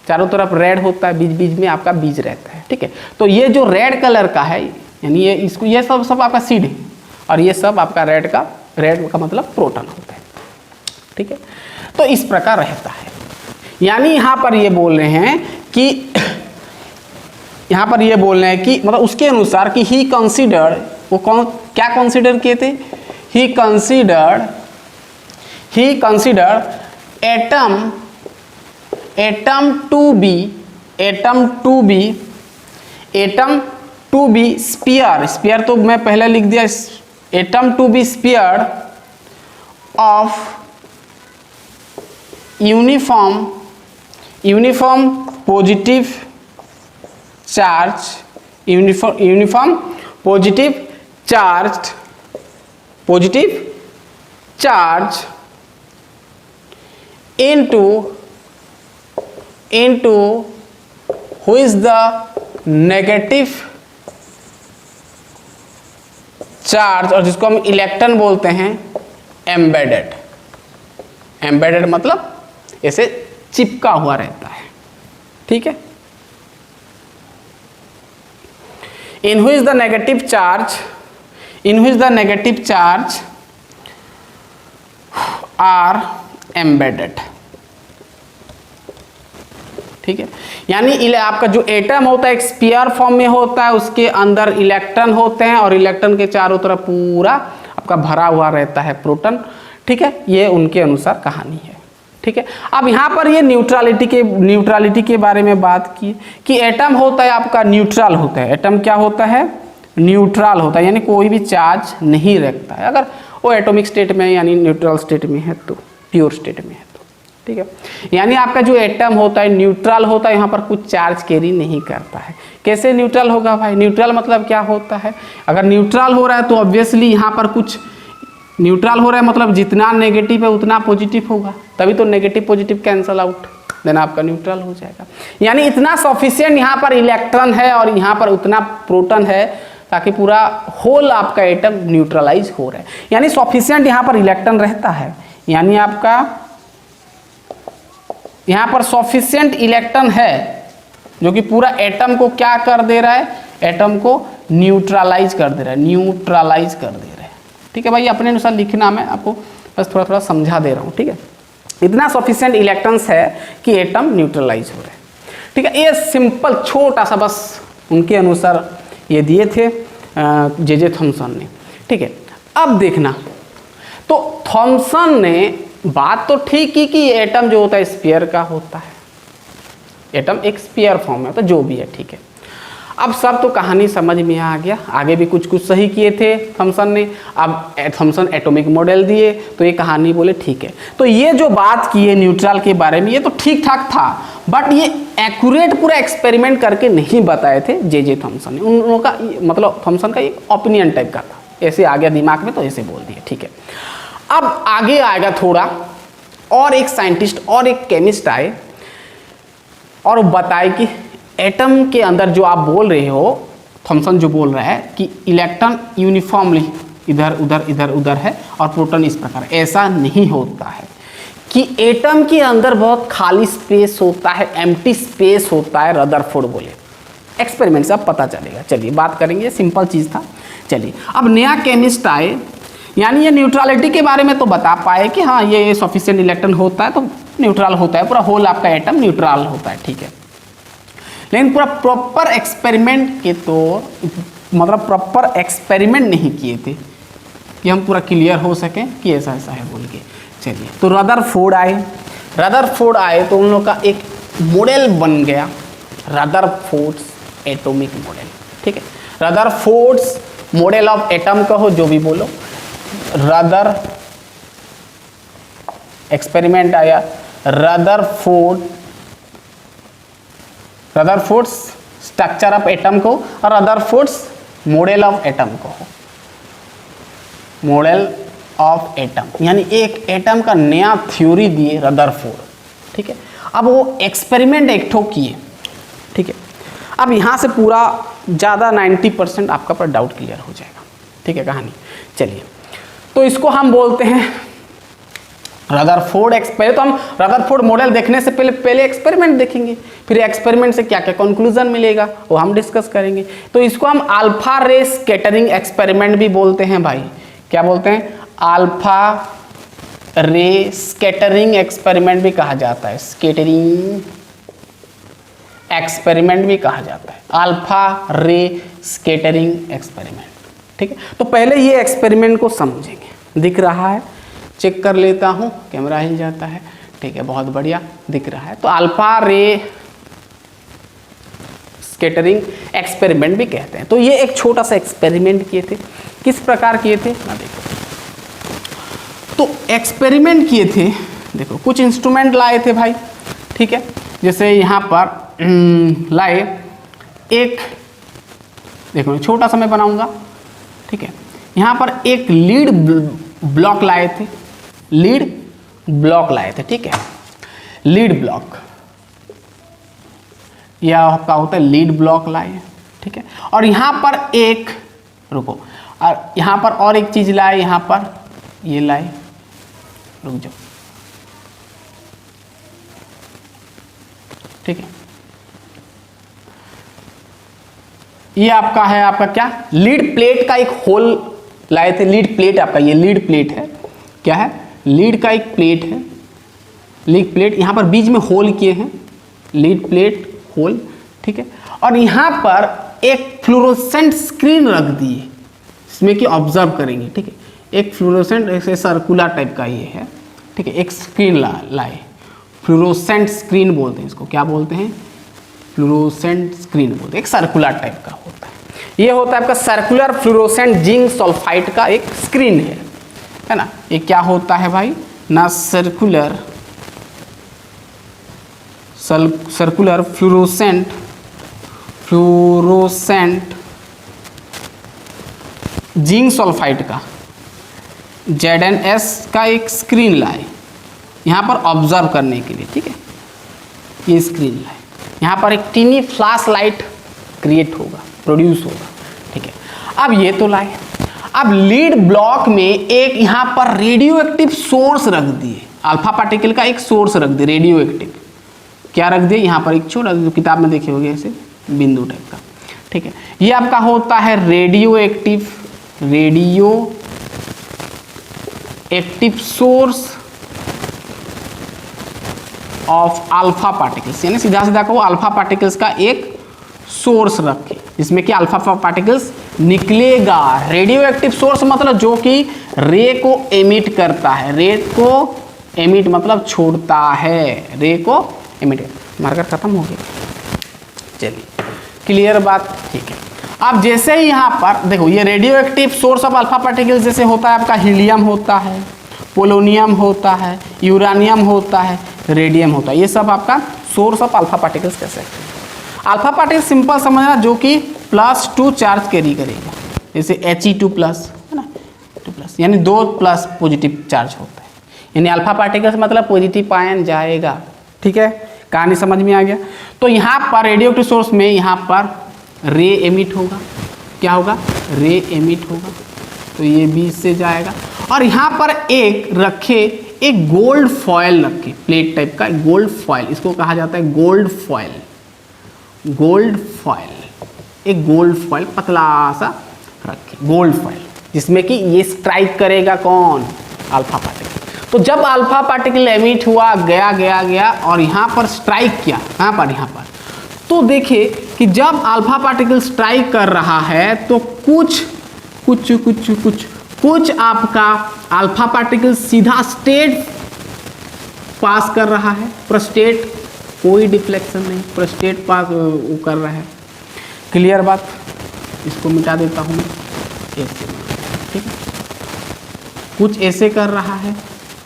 A: चारों तरफ रेड होता है, बीज बीज में आपका बीज रहता है। ठीक है, तो ये जो रेड कलर का है, यानी ये इसको, ये सब आपका सीड है, और ये सब आपका रेड का मतलब प्रोटॉन होता है। ठीक है, तो इस प्रकार रहता है। यानी यहाँ पर ये बोल रहे हैं कि यहाँ पर ये बोल रहे हैं कि मतलब उसके अनुसार कि ही कंसीडर्ड, वो कौन क्या कंसीडर किए थे, he considered atom to be sphere. Sphere तो मैं पहले लिख दिया, atom to be sphere of uniform positive charge, uniform positive charge into who is the negative charge, और जिसको हम इलेक्ट्रॉन बोलते हैं एम्बेडेड। एम्बेडेड मतलब ऐसे चिपका हुआ रहता है। ठीक है, in which the negative charge are embedded। ठीक है। यानी आपका जो एटम होता है एक स्फीयर फॉर्म में होता है, उसके अंदर इलेक्ट्रॉन होते हैं और इलेक्ट्रॉन के चारों तरफ पूरा आपका भरा हुआ रहता है प्रोटॉन, ठीक है। ये उनके अनुसार कहानी है, ठीक है। अब यहाँ पर ये न्यूट्रलिटी के बारे में बात की कि एटम होता है आपका न्यूट्रल होता है। एटम क्या होता है? न्यूट्रल होता है, यानी कोई भी चार्ज नहीं रखता है। अगर वो एटॉमिक स्टेट में यानी न्यूट्रल स्टेट में है तो, प्योर स्टेट में है तो, ठीक है। यानी आपका जो एटम होता है न्यूट्रल होता है, यहाँ पर कुछ चार्ज कैरी नहीं करता है। कैसे न्यूट्रल होगा भाई? न्यूट्रल मतलब क्या होता है? अगर न्यूट्रल हो रहा है तो ऑब्वियसली यहाँ पर कुछ न्यूट्रल हो रहा है मतलब जितना नेगेटिव है उतना पॉजिटिव होगा, तभी तो negative positive cancel out, then आपका न्यूट्रल हो जाएगा। यानी इतना सफिशिएंट यहाँ पर इलेक्ट्रॉन है और यहाँ पर उतना प्रोटॉन है ताकि पूरा होल आपका एटम न्यूट्रलाइज हो रहा है। यानी सफिशिएंट यहाँ पर इलेक्ट्रॉन रहता है, यानी आपका यहाँ पर सफिशिएंट इलेक्ट्रॉन है जो कि पूरा एटम को क्या कर दे रहा है? एटम को न्यूट्रलाइज कर दे रहा है, न्यूट्रलाइज कर दे रहा है, ठीक है भाई। अपने अनुसार लिखना, मैं आपको बस थोड़ा थोड़ा समझा दे रहा हूँ, ठीक है। इतना सफिशिएंट इलेक्ट्रॉन्स है कि एटम न्यूट्रलाइज हो रहा है, ठीक है। ये सिंपल छोटा सा बस उनके अनुसार ये दिए थे जे थॉमसन ने, ठीक है। अब देखना, तो थॉमसन ने बात तो ठीक की कि एटम जो होता है स्फीयर का होता है, एटम एक स्फीयर फॉर्म में होता है, जो भी है, ठीक है। अब सब तो कहानी समझ में आ गया, आगे भी कुछ कुछ सही किए थे थॉमसन ने। अब थॉमसन एटॉमिक मॉडल दिए तो ये कहानी बोले ठीक है। तो ये जो बात की है न्यूट्रल के बारे में, ये तो ठीक ठाक था, बट ये एक्यूरेट पूरा एक्सपेरिमेंट करके नहीं बताए थे जे थॉमसन ने। उन लोगों का मतलब थॉमसन का एक ओपिनियन टाइप का था, ऐसे आ गया दिमाग में तो ऐसे बोल दिया, ठीक है। अब आगे आएगा थोड़ा और एक साइंटिस्ट और एक केमिस्ट आए और बताए कि एटम के अंदर जो आप बोल रहे हो, थॉमसन जो बोल रहा है कि इलेक्ट्रॉन यूनिफॉर्मली इधर उधर इधर उधर है और प्रोटॉन इस प्रकार, ऐसा नहीं होता है कि एटम के अंदर बहुत खाली स्पेस होता है, एम्प्टी स्पेस होता है। रदरफोर्ड बोले, एक्सपेरिमेंट से अब पता चलेगा। चलिए बात करेंगे, सिंपल चीज़ था। चलिए अब नया केमिस्ट आए, यानी ये न्यूट्रलिटी के बारे में तो बता पाए कि हाँ ये सफिशिएंट इलेक्ट्रॉन होता है तो न्यूट्रल होता है, पूरा होल आपका एटम न्यूट्रल होता है, ठीक है। लेकिन पूरा प्रॉपर एक्सपेरिमेंट के तो मतलब प्रॉपर एक्सपेरिमेंट नहीं किए थे कि हम पूरा क्लियर हो सकें कि ऐसा ऐसा है बोल के। चलिए तो रदरफोर्ड आए तो उन लोग का एक मॉडल बन गया, रदरफोर्ड्स एटॉमिक मॉडल, ठीक है। रदरफोर्ड्स मॉडल ऑफ एटम कहो, जो भी बोलो, रदर एक्सपेरिमेंट आया, रदरफोर्ड्स स्ट्रक्चर ऑफ एटम को और रदरफोर्ड्स मॉडल ऑफ एटम को, मॉडल ऑफ एटम यानी एक एटम का नया थ्योरी दिए रदरफोर्ड, ठीक है। अब वो एक्सपेरिमेंट एक ठो किए, ठीक है। अब यहाँ से पूरा ज़्यादा 90% आपका पर डाउट क्लियर हो जाएगा, ठीक है कहानी। चलिए तो इसको हम बोलते हैं रदरफोर्ड एक्सपेरिमेंट। तो हम रदरफोर्ड मॉडल देखने से पहले एक्सपेरिमेंट देखेंगे, फिर एक्सपेरिमेंट से क्या क्या कंक्लूजन मिलेगा वो हम डिस्कस करेंगे। तो इसको हम अल्फा रे स्कैटरिंग एक्सपेरिमेंट भी बोलते हैं भाई। क्या बोलते हैं? अल्फा रे स्कैटरिंग एक्सपेरिमेंट भी कहा जाता है, स्कैटरिंग एक्सपेरिमेंट भी कहा जाता है, अल्फा रे स्कैटरिंग एक्सपेरिमेंट, ठीक है। तो पहले ये एक्सपेरिमेंट को समझेंगे। दिख रहा है? चेक कर लेता हूँ, कैमरा हिल जाता है, ठीक है, बहुत बढ़िया दिख रहा है। तो अल्फा रे स्कैटरिंग एक्सपेरिमेंट भी कहते हैं। तो ये एक छोटा सा एक्सपेरिमेंट किए थे। किस प्रकार किए थे ना, देखो तो एक्सपेरिमेंट किए थे, देखो कुछ इंस्ट्रूमेंट लाए थे भाई, ठीक है। जैसे यहाँ पर लाए एक, देखो छोटा सा मैं बनाऊंगा, ठीक है। यहाँ पर एक लीड ब्लॉक लाए थे, लीड ब्लॉक लाए थे, ठीक है। लीड ब्लॉक यह आपका होता है लीड ब्लॉक लाए, ठीक है। और यहाँ पर एक, रुको, और यहाँ पर और एक चीज लाए, यहाँ पर ये लाए, रुक जाओ, ठीक है। ये आपका है, आपका क्या, लीड प्लेट का एक होल लाए थे। लीड प्लेट आपका, ये लीड प्लेट है, क्या है, लीड का एक प्लेट है, लीड प्लेट। यहाँ पर बीच में होल किए हैं, लीड प्लेट होल, ठीक है। और यहाँ पर एक फ्लोरोसेंट स्क्रीन रख दिए, इसमें कि ऑब्जर्व करेंगे, ठीक है। एक फ्लोरोसेंट ऐसे सर्कुलर टाइप का ये है, ठीक है। एक स्क्रीन लाए, फ्लोरोसेंट स्क्रीन बोलते हैं इसको, क्या बोलते हैं, फ्लोरोसेंट स्क्रीन बोलते हैं। एक सर्कुलर टाइप का होता है, ये होता है आपका सर्कुलर फ्लोरोसेंट जिंक सल्फाइड का एक स्क्रीन है ना। ये क्या होता है भाई ना, सर्कुलर फ्लोरोसेंट जिंक सल्फाइड का ZnS का एक स्क्रीन लाए यहाँ पर ऑब्जर्व करने के लिए, ठीक है। ये स्क्रीन लाए, यहाँ पर एक टीनी फ्लैश लाइट क्रिएट होगा, प्रोड्यूस होगा, ठीक है। अब ये तो लाए, अब लीड ब्लॉक में एक यहाँ पर रेडियो एक्टिव सोर्स रख दिए, अल्फा पार्टिकल का एक सोर्स रख दिए, रेडियो एक्टिव क्या रख दिए यहाँ पर, एक छोटा जो किताब में देखे होंगे ऐसे बिंदु टाइप का, ठीक है। ये आपका होता है radio active source of alpha particles, यानी सीधा सीधा कहो अल्फा पार्टिकल्स का एक सोर्स रखे जिसमें कि अल्फा पार्टिकल्स निकलेगा। रेडियो एक्टिव सोर्स मतलब जो कि रे को एमिट करता है, रे को एमिट मतलब छोड़ता है, रे को एमिट। मार्कर खत्म हो गया, चलिए क्लियर बात, ठीक है। अब जैसे ही यहाँ पर देखो ये radio active source of alpha particles जैसे होता है आपका हीलियम होता है, पोलोनियम होता है, यूरानियम होता है, रेडियम होता है, ये सब आपका सोर्स ऑफ अल्फा पार्टिकल्स कह सकते हैं। अल्फा पार्टिकल सिंपल समझना जो कि +2 चार्ज कैरी करेगा, जैसे He2 प्लस है ना, 2+, यानी 2+ पॉजिटिव चार्ज होता है, यानी अल्फा पार्टिकल्स मतलब पॉजिटिव आयन जाएगा, ठीक है। कहानी समझ में आ गया। तो यहाँ पर रेडियो एक्टिव सोर्स में यहाँ पर रे एमिट होगा, क्या होगा, रे एमिट होगा, तो ये बीच से जाएगा। और यहाँ पर एक रखे, एक गोल्ड फॉयल रखे, प्लेट टाइप का गोल्ड फॉयल, इसको कहा जाता है गोल्ड फॉयल, एक गोल्ड फॉयल पतला सा रखे, गोल्ड फॉयल, जिसमें कि ये स्ट्राइक करेगा कौन, अल्फा पार्टिकल। तो जब अल्फा पार्टिकल एमिट हुआ, गया और यहाँ पर स्ट्राइक किया, कहाँ पर, यहाँ पर, तो देखिए कि जब अल्फा पार्टिकल स्ट्राइक कर रहा है तो कुछ आपका अल्फा पार्टिकल सीधा स्टेट पास कर रहा है, पूरा स्टेट, कोई डिफ्लेक्शन नहीं, पूरा स्टेट पास वो कर रहा है। क्लियर बात, इसको मिटा देता हूँ मैं ऐसे, ठीक है। कुछ ऐसे कर रहा है,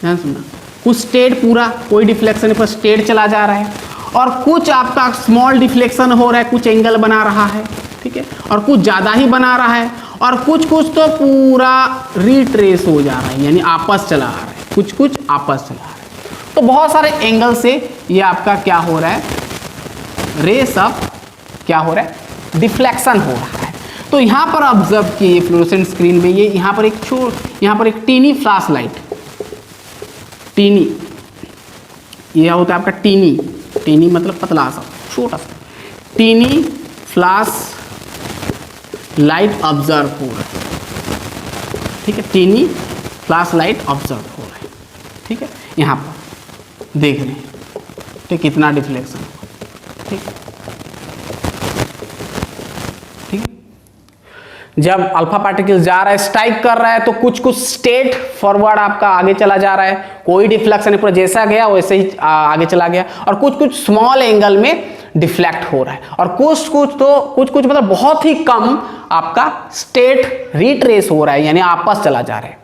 A: ध्यान सुनना, कुछ स्टेट पूरा कोई डिफ्लेक्शन नहीं, पर स्टेट चला जा रहा है, और कुछ आपका स्मॉल डिफ्लेक्शन हो रहा है, कुछ एंगल बना रहा है, ठीक है, और कुछ ज़्यादा ही बना रहा है, और कुछ तो पूरा रिट्रेस हो जा रहा है, यानी आपस चला आ रहा है, कुछ आपस चला आ रहा है। तो बहुत सारे एंगल से ये आपका क्या हो रहा है, रे सब क्या हो रहा है, डिफ्लेक्शन हो रहा है। तो यहाँ पर ऑब्जर्व किए फ्लोरोसेंट स्क्रीन में, ये यहाँ पर एक टीनी फ्लैश लाइट, टीनी, ये होता है आपका टीनी मतलब पतला सा, छोटा सा, टीनी फ्लैश लाइट ऑब्जर्व हो रहा है, ठीक है। टीनी फ्लैश लाइट ऑब्जर्व हो रहा है, ठीक है। यहाँ पर देख रहे हैं, ठीक, कितना डिफ्लेक्शन, ठीक है। जब अल्फा पार्टिकल जा रहा है, स्ट्राइक कर रहा है, तो कुछ स्टेट फॉरवर्ड आपका आगे चला जा रहा है, कोई डिफ्लेक्शन नहीं, पूरा जैसा गया वैसे ही आगे चला गया, और कुछ स्मॉल एंगल में डिफ्लेक्ट हो रहा है, और कुछ मतलब बहुत ही कम आपका स्टेट रिट्रेस हो रहा है, यानी आपस चला जा रहा है।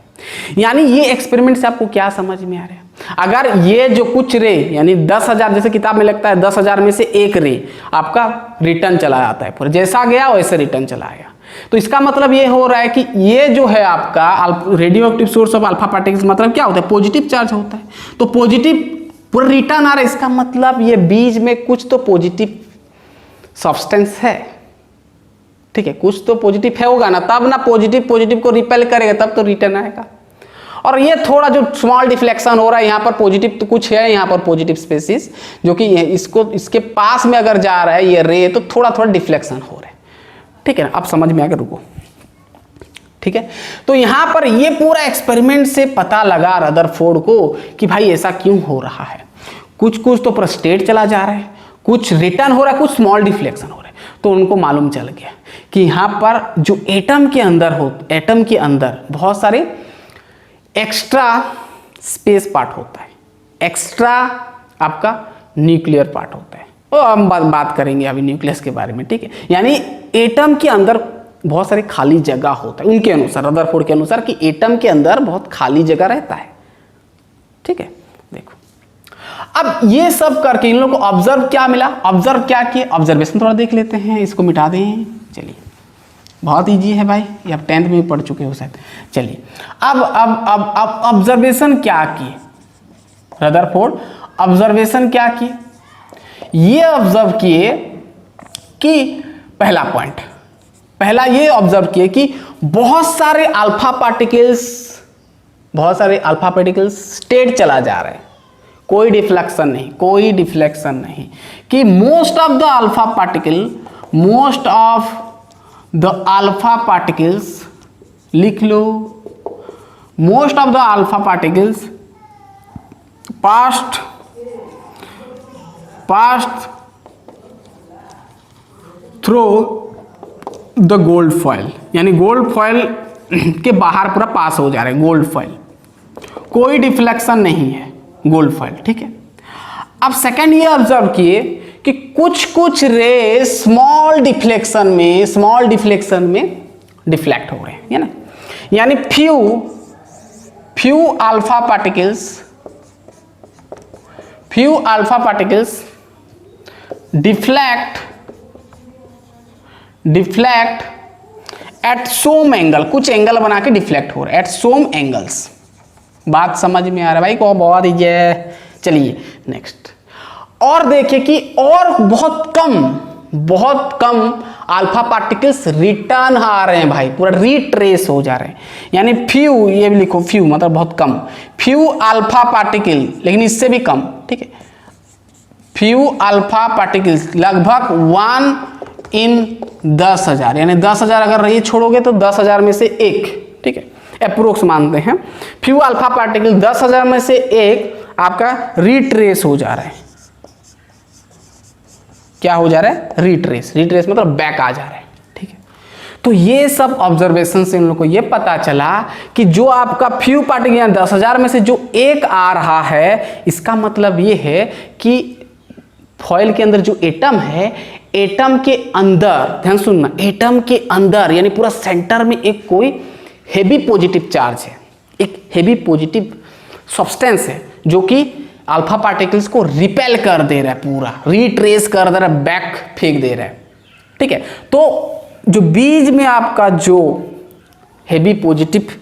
A: यानी ये एक्सपेरिमेंट से आपको क्या समझ में आ रहा है, अगर ये जो कुछ रे यानी 10,000, जैसे किताब में लगता है 10,000 में से एक रे आपका रिटर्न चला जाता है, पूरा जैसा गया वैसे रिटर्न चला आया, तो इसका मतलब ये हो रहा है कि ये जो है आपका radio active source of alpha particles मतलब क्या होता है, पॉजिटिव चार्ज होता है, तो पॉजिटिव पूरा रिटर्न आ रहा है, इसका मतलब ये बीच में कुछ तो पॉजिटिव सब्सटेंस है, ठीक है, कुछ तो पॉजिटिव है होगा ना, तब ना पॉजिटिव को रिपेल करेगा, तब तो रिटर्न आएगा। और ये थोड़ा जो स्मॉल डिफ्लेक्शन हो रहा है, यहाँ पर पॉजिटिव तो कुछ है, यहाँ पर पॉजिटिव स्पेसिस जो कि इसके पास में अगर जा रहा है ये रे, तो थोड़ा डिफ्लेक्शन हो रहा है, ठीक है ना। अब समझ में आ गया, रुको, ठीक है। तो यहाँ पर ये पूरा एक्सपेरिमेंट से पता लगा रदरफोर्ड को कि भाई ऐसा क्यों हो रहा है, कुछ तो पूरा स्टेट चला जा रहा है, कुछ रिटर्न हो रहा है, कुछ स्मॉल डिफ्लेक्शन हो रहा है। तो उनको मालूम चल गया कि यहाँ पर जो एटम के अंदर बहुत सारे एक्स्ट्रा स्पेस पार्ट होता है, एक्स्ट्रा आपका न्यूक्लियर पार्ट होता है। तो हम बात करेंगे अभी न्यूक्लियस के बारे में, ठीक है। यानी एटम के अंदर बहुत सारे खाली जगह होता है, उनके अनुसार, रदरफोर्ड के अनुसार, कि एटम के अंदर बहुत खाली जगह रहता है, ठीक है। देखो अब ये सब करके इन लोगों को ऑब्जर्व क्या मिला, ऑब्जर्व क्या किए, ऑब्जर्वेशन थोड़ा देख लेते हैं, इसको मिटा दें। चलिए बहुत इजी है भाई, ये आप 10th में पढ़ चुके हो शायद। चलिए अब ऑब्जर्वेशन क्या किए रदरफोर्ड, ऑब्जर्वेशन क्या किए, ये ऑब्जर्व किए कि पहला पॉइंट, पहला ये ऑब्जर्व किए कि बहुत सारे अल्फा पार्टिकल्स स्टेट चला जा रहा है, कोई डिफ्लेक्शन नहीं, कि most of the alpha particles लिख लो, most of the alpha particles passed through the gold foil, यानी गोल्ड फॉइल के बाहर पूरा पास हो जा रहा है, गोल्ड फॉइल, कोई डिफ्लेक्शन नहीं है गोल्ड फॉइल, ठीक है। अब सेकंड ये ऑब्जर्व किए कि कुछ रे स्मॉल डिफ्लेक्शन में डिफ्लेक्ट हो रहे हैं, है ना, यानी few alpha particles deflect at some angle, कुछ एंगल बना के डिफ्लेक्ट हो रहा है, एट सोम एंगल्स। बात समझ में आ रहा है भाई को, बहुत दीजिए। चलिए नेक्स्ट, और देखिए कि और बहुत कम अल्फा पार्टिकल्स रिटर्न आ रहे हैं भाई, पूरा रिट्रेस हो जा रहे हैं, यानी फ्यू, ये भी लिखो फ्यू मतलब बहुत कम, फ्यू अल्फा पार्टिकल, लेकिन इससे भी कम, ठीक है। फ्यू अल्फा पार्टिकल्स लगभग 1 in 10,000, यानी 10,000 अगर ये छोड़ोगे तो 10,000 में से एक, ठीक है, अप्रोक्स मानते हैं। फ्यू अल्फा पार्टिकल 10,000 में से एक आपका रिट्रेस हो जा रहा है, क्या हो जा रहा है, रिट्रेस मतलब बैक आ जा रहा है, ठीक है। तो ये सब ऑब्जर्वेशन से इन लोगों को ये पता चला कि जो आपका फ्यू पार्टिकल यानी 10,000 में से जो एक आ रहा है, इसका मतलब ये है कि फॉइल के अंदर जो एटम है, एटम के अंदर, ध्यान सुनना, एटम के अंदर यानी पूरा सेंटर में एक कोई हेवी पॉजिटिव चार्ज है, एक हेवी पॉजिटिव सब्सटेंस है जो कि अल्फा पार्टिकल्स को रिपेल कर दे रहा है, पूरा रिट्रेस कर दे रहा है, बैक फेंक दे रहा है, ठीक है। तो जो बीज में आपका जो हेवी पॉजिटिव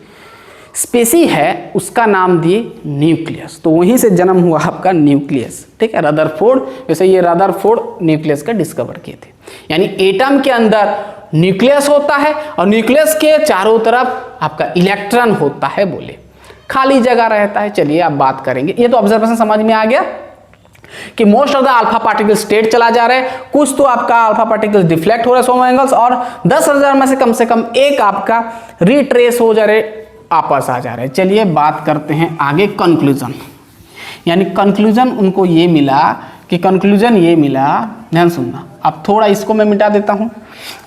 A: स्पेसी है उसका नाम दिए न्यूक्लियस, तो वहीं से जन्म हुआ आपका न्यूक्लियस, ठीक है। रदरफोर्ड, वैसे ये रदरफोर्ड न्यूक्लियस का डिस्कवर किए थे, यानी एटम के अंदर न्यूक्लियस होता है और न्यूक्लियस के चारों तरफ आपका इलेक्ट्रॉन होता है, बोले खाली जगह रहता है। चलिए आप बात करेंगे, ये तो ऑब्जर्वेशन समझ में आ गया कि most of the alpha particle state चला जा रहा है, कुछ तो आपका अल्फा पार्टिकल डिफ्लेक्ट हो रहा है 100 एंगल्स, और 10,000 में से कम एक आपका रिट्रेस हो जा रहे, आपस आ जा रहे हैं। चलिए बात करते हैं आगे कंक्लूजन, यानी कंक्लूजन उनको ये मिला कि ध्यान सुनना, अब थोड़ा इसको मैं मिटा देता हूं,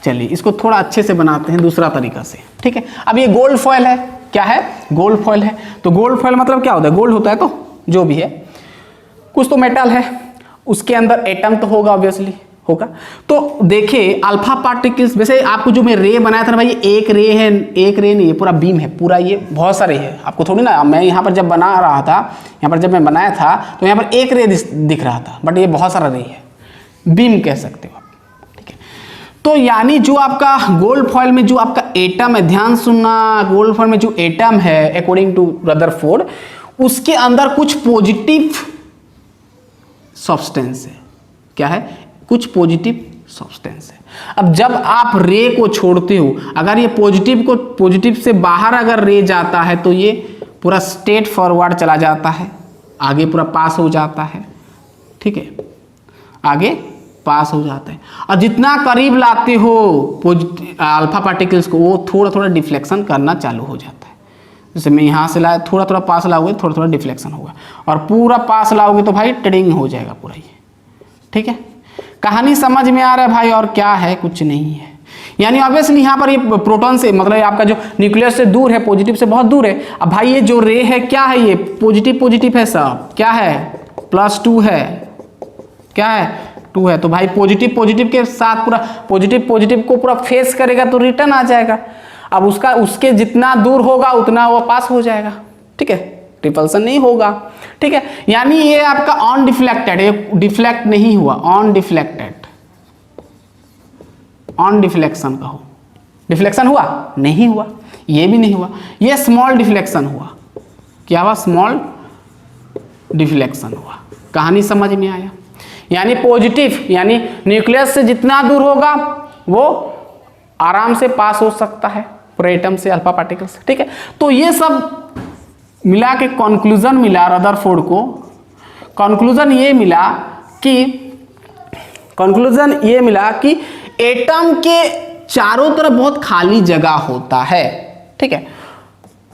A: चलिए इसको थोड़ा अच्छे से बनाते हैं दूसरा तरीका से, ठीक है। अब ये गोल्ड फॉइल है, क्या है, गोल्ड फॉइल है, तो गोल्ड फॉइल मतलब क्या होता है, गोल्ड होता है तो जो भी है कुछ तो मेटल है, उसके अंदर एटम तो होगा, ऑब्वियसली होगा। तो देखिए अल्फा पार्टिकल्स, वैसे आपको जो मैं रे बनाया था ना भाई, एक रे नहीं, ये पूरा बीम है, पूरा ये बहुत सारे है, आपको थोड़ी ना, मैं यहाँ पर जब बना रहा था, यहाँ पर जब मैं बनाया था तो यहाँ पर एक रे दिख रहा था, बट ये बहुत सारा रे है, बीम कह सकते हो आप, ठीक है। तो यानी जो आपका गोल्ड फॉइल में जो आपका एटम है, ध्यान सुनना, गोल्ड फॉइल में जो एटम है अकॉर्डिंग टू रदरफोर्ड, उसके अंदर कुछ पॉजिटिव सब्सटेंस है, क्या है, कुछ पॉजिटिव सब्सटेंस है। अब जब आप रे को छोड़ते हो, अगर ये पॉजिटिव से बाहर अगर रे जाता है तो ये पूरा स्ट्रेट फॉरवर्ड चला जाता है, आगे पूरा पास हो जाता है, ठीक है, आगे पास हो जाता है। और जितना करीब लाते हो अल्फा पार्टिकल्स को, वो थोड़ा थोड़ा डिफ्लेक्शन करना चालू हो जाता है। जैसे मैं यहाँ से लाया, थोड़ा थोड़ा पास लाओगे थोड़ा थोड़ा डिफ्लेक्शन होगा, और पूरा पास लाओगे तो भाई ट्रेडिंग हो जाएगा पूरा ये, ठीक है। कहानी समझ में आ रहा है भाई? और क्या है? कुछ नहीं है। यानी ऑब्वियसली यहाँ पर ये प्रोटॉन से मतलब आपका जो न्यूक्लियस से दूर है, पॉजिटिव से बहुत दूर है। अब भाई ये जो रे है क्या है? ये पॉजिटिव पॉजिटिव है सब, क्या है? +2 है, क्या है? 2 है। तो भाई पॉजिटिव पॉजिटिव के साथ पूरा पॉजिटिव पॉजिटिव को पूरा फेस करेगा तो रिटर्न आ जाएगा। अब उसके जितना दूर होगा उतना वो पास हो जाएगा, ठीक है, रिपल्सन नहीं होगा, ठीक है। यानी ये आपका ऑन डिफ्लेक्टेड, ये डिफ्लेक्ट नहीं हुआ, ऑन डिफ्लेक्टेड, ऑन डिफ्लेक्शन कहो। डिफ्लेक्शन हुआ? नहीं हुआ, ये भी नहीं हुआ, ये स्मॉल डिफ्लेक्शन हुआ। क्या हुआ? स्मॉल डिफ्लेक्शन हुआ। कहानी समझ में आया? यानी पॉजिटिव यानी न्यूक्लियस से जितना दूर होगा वो आराम से पास हो सकता है पूरे एटम से, अल्फा पार्टिकल से, ठीक है। तो ये सब मिला के कंक्लूजन मिला रदरफोर्ड को, कंक्लूजन ये मिला कि एटम के चारों तरफ बहुत खाली जगह होता है, ठीक है।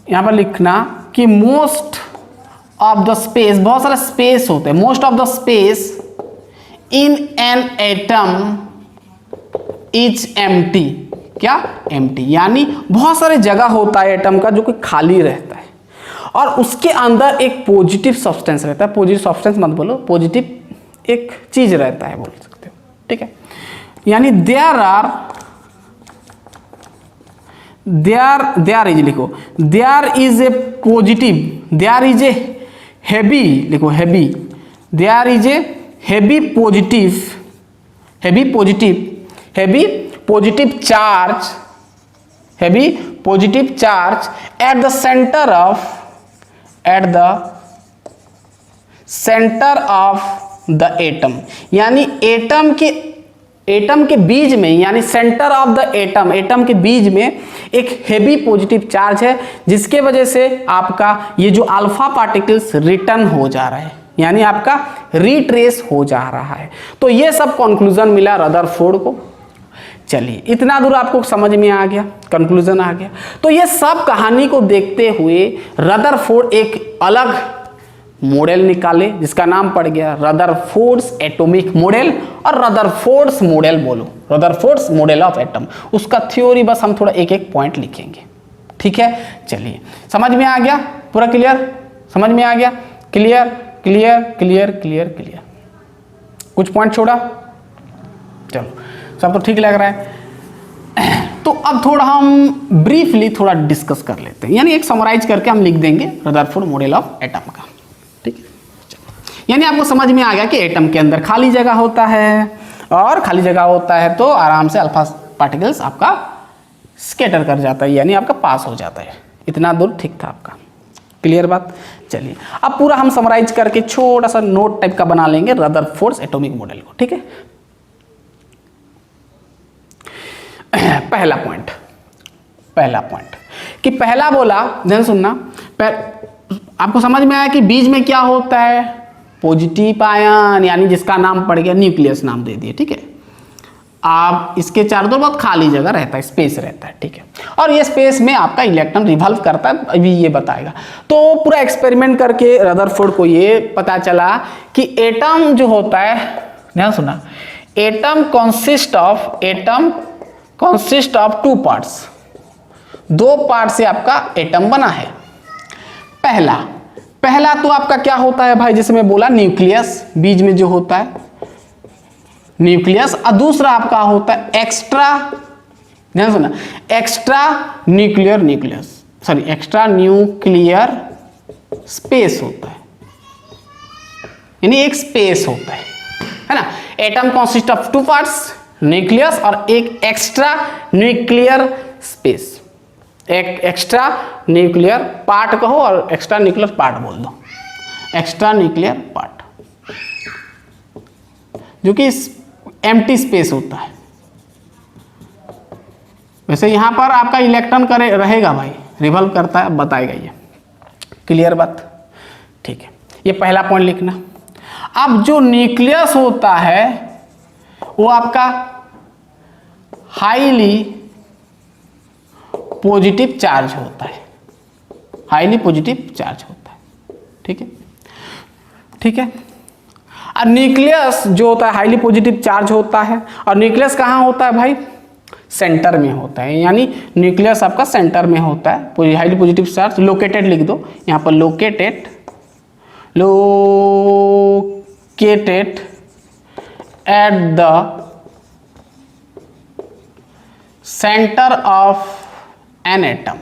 A: यहां पर लिखना कि मोस्ट ऑफ द स्पेस, बहुत सारा स्पेस होते हैं, most of the space in an atom is empty. क्या? एम्प्टी, यानी बहुत सारे जगह होता है एटम का जो कि खाली रहता है और उसके अंदर एक पॉजिटिव सब्सटेंस रहता है। पॉजिटिव सब्सटेंस मत बोलो, पॉजिटिव एक चीज रहता है बोल सकते हो, ठीक है। यानी देयर इज लिखो, there is a positive, there is a heavy, लिखो heavy, there is a heavy positive charge at the center of the atom। यानी एटम के बीच में, यानी सेंटर ऑफ द एटम के बीच में एक हेवी पॉजिटिव चार्ज है, जिसके वजह से आपका ये जो अल्फा पार्टिकल्स रिटर्न हो जा रहा है, यानी आपका रिट्रेस हो जा रहा है। तो ये सब कंक्लूजन मिला रदरफोर्ड को। चलिए इतना दूर आपको समझ में आ गया, कंक्लूजन आ गया। तो ये सब कहानी को देखते हुए रदरफोर्ड एक अलग मॉडल निकाले जिसका नाम पड़ गया रदरफोर्ड्स एटॉमिक मॉडल, और रदरफोर्ड्स मॉडल बोलो, रदरफोर्ड्स मॉडल ऑफ एटम। उसका थ्योरी बस हम थोड़ा एक एक पॉइंट लिखेंगे, ठीक है। चलिए समझ में आ गया? पूरा क्लियर? समझ में आ गया? Clear clear clear clear clear? कुछ पॉइंट छोड़ा? चलो सब तो ठीक लग रहा है। तो अब थोड़ा हम ब्रीफली थोड़ा डिस्कस कर लेते हैं, यानी एक समराइज करके हम लिख देंगे रदरफोर्ड मॉडल ऑफ एटम का, ठीक है। यानी आपको समझ में आ गया कि एटम के अंदर खाली जगह होता है, और खाली जगह होता है तो आराम से अल्फा पार्टिकल्स आपका स्कैटर कर जाता है, यानी आपका पास हो जाता है। इतना दूर ठीक था आपका, क्लियर बात? चलिए अब पूरा हम समराइज करके छोटा सा नोट टाइप का बना लेंगे रदरफोर्ड्स एटॉमिक मॉडल को, ठीक है। पहला पॉइंट कि पहला बोला, ध्यान सुनना, आपको समझ में आया कि बीच में क्या होता है? पॉजिटिव आयन, यानी जिसका नाम पड़ गया न्यूक्लियस नाम दे दिए, ठीक है। आप इसके चारों तरफ बहुत खाली जगह रहता है, स्पेस रहता है, ठीक है। और ये स्पेस में आपका इलेक्ट्रॉन रिवॉल्व करता है, अभी ये बताएगा। तो पूरा एक्सपेरिमेंट करके रदरफोर्ड को ये पता चला कि एटम जो होता है, ध्यान सुना, atom consist of 2 parts, 2 part से आपका एटम बना है। पहला तो आपका क्या होता है भाई, जैसे मैं बोला न्यूक्लियस, बीच में जो होता है न्यूक्लियस, और दूसरा आपका होता है एक्स्ट्रा, ध्यान सुना, एक्स्ट्रा न्यूक्लियर स्पेस होता है, यानी एक स्पेस होता है ना। Atom consist of 2 parts, nucleus और एक एक्स्ट्रा न्यूक्लियर स्पेस, एक एक्स्ट्रा न्यूक्लियर पार्ट कहो और एक्स्ट्रा न्यूक्लियर पार्ट बोल दो, एक्स्ट्रा न्यूक्लियर पार्ट, जो कि एम्प्टी स्पेस होता है। वैसे यहां पर आपका इलेक्ट्रॉन रहेगा भाई, रिवॉल्व करता है, बताएगा ये, क्लियर बात? ठीक है, ये पहला पॉइंट लिखना। अब जो न्यूक्लियस होता है वो आपका हाईली पॉजिटिव चार्ज होता है, हाईली पॉजिटिव चार्ज होता है, ठीक है, ठीक है। न्यूक्लियस जो होता है हाईली पॉजिटिव चार्ज होता है, और न्यूक्लियस कहाँ होता है भाई, सेंटर में होता है, यानी न्यूक्लियस आपका सेंटर में होता है। हाईली पॉजिटिव चार्ज लोकेटेड लिख दो यहाँ पर, located at the centre of an atom,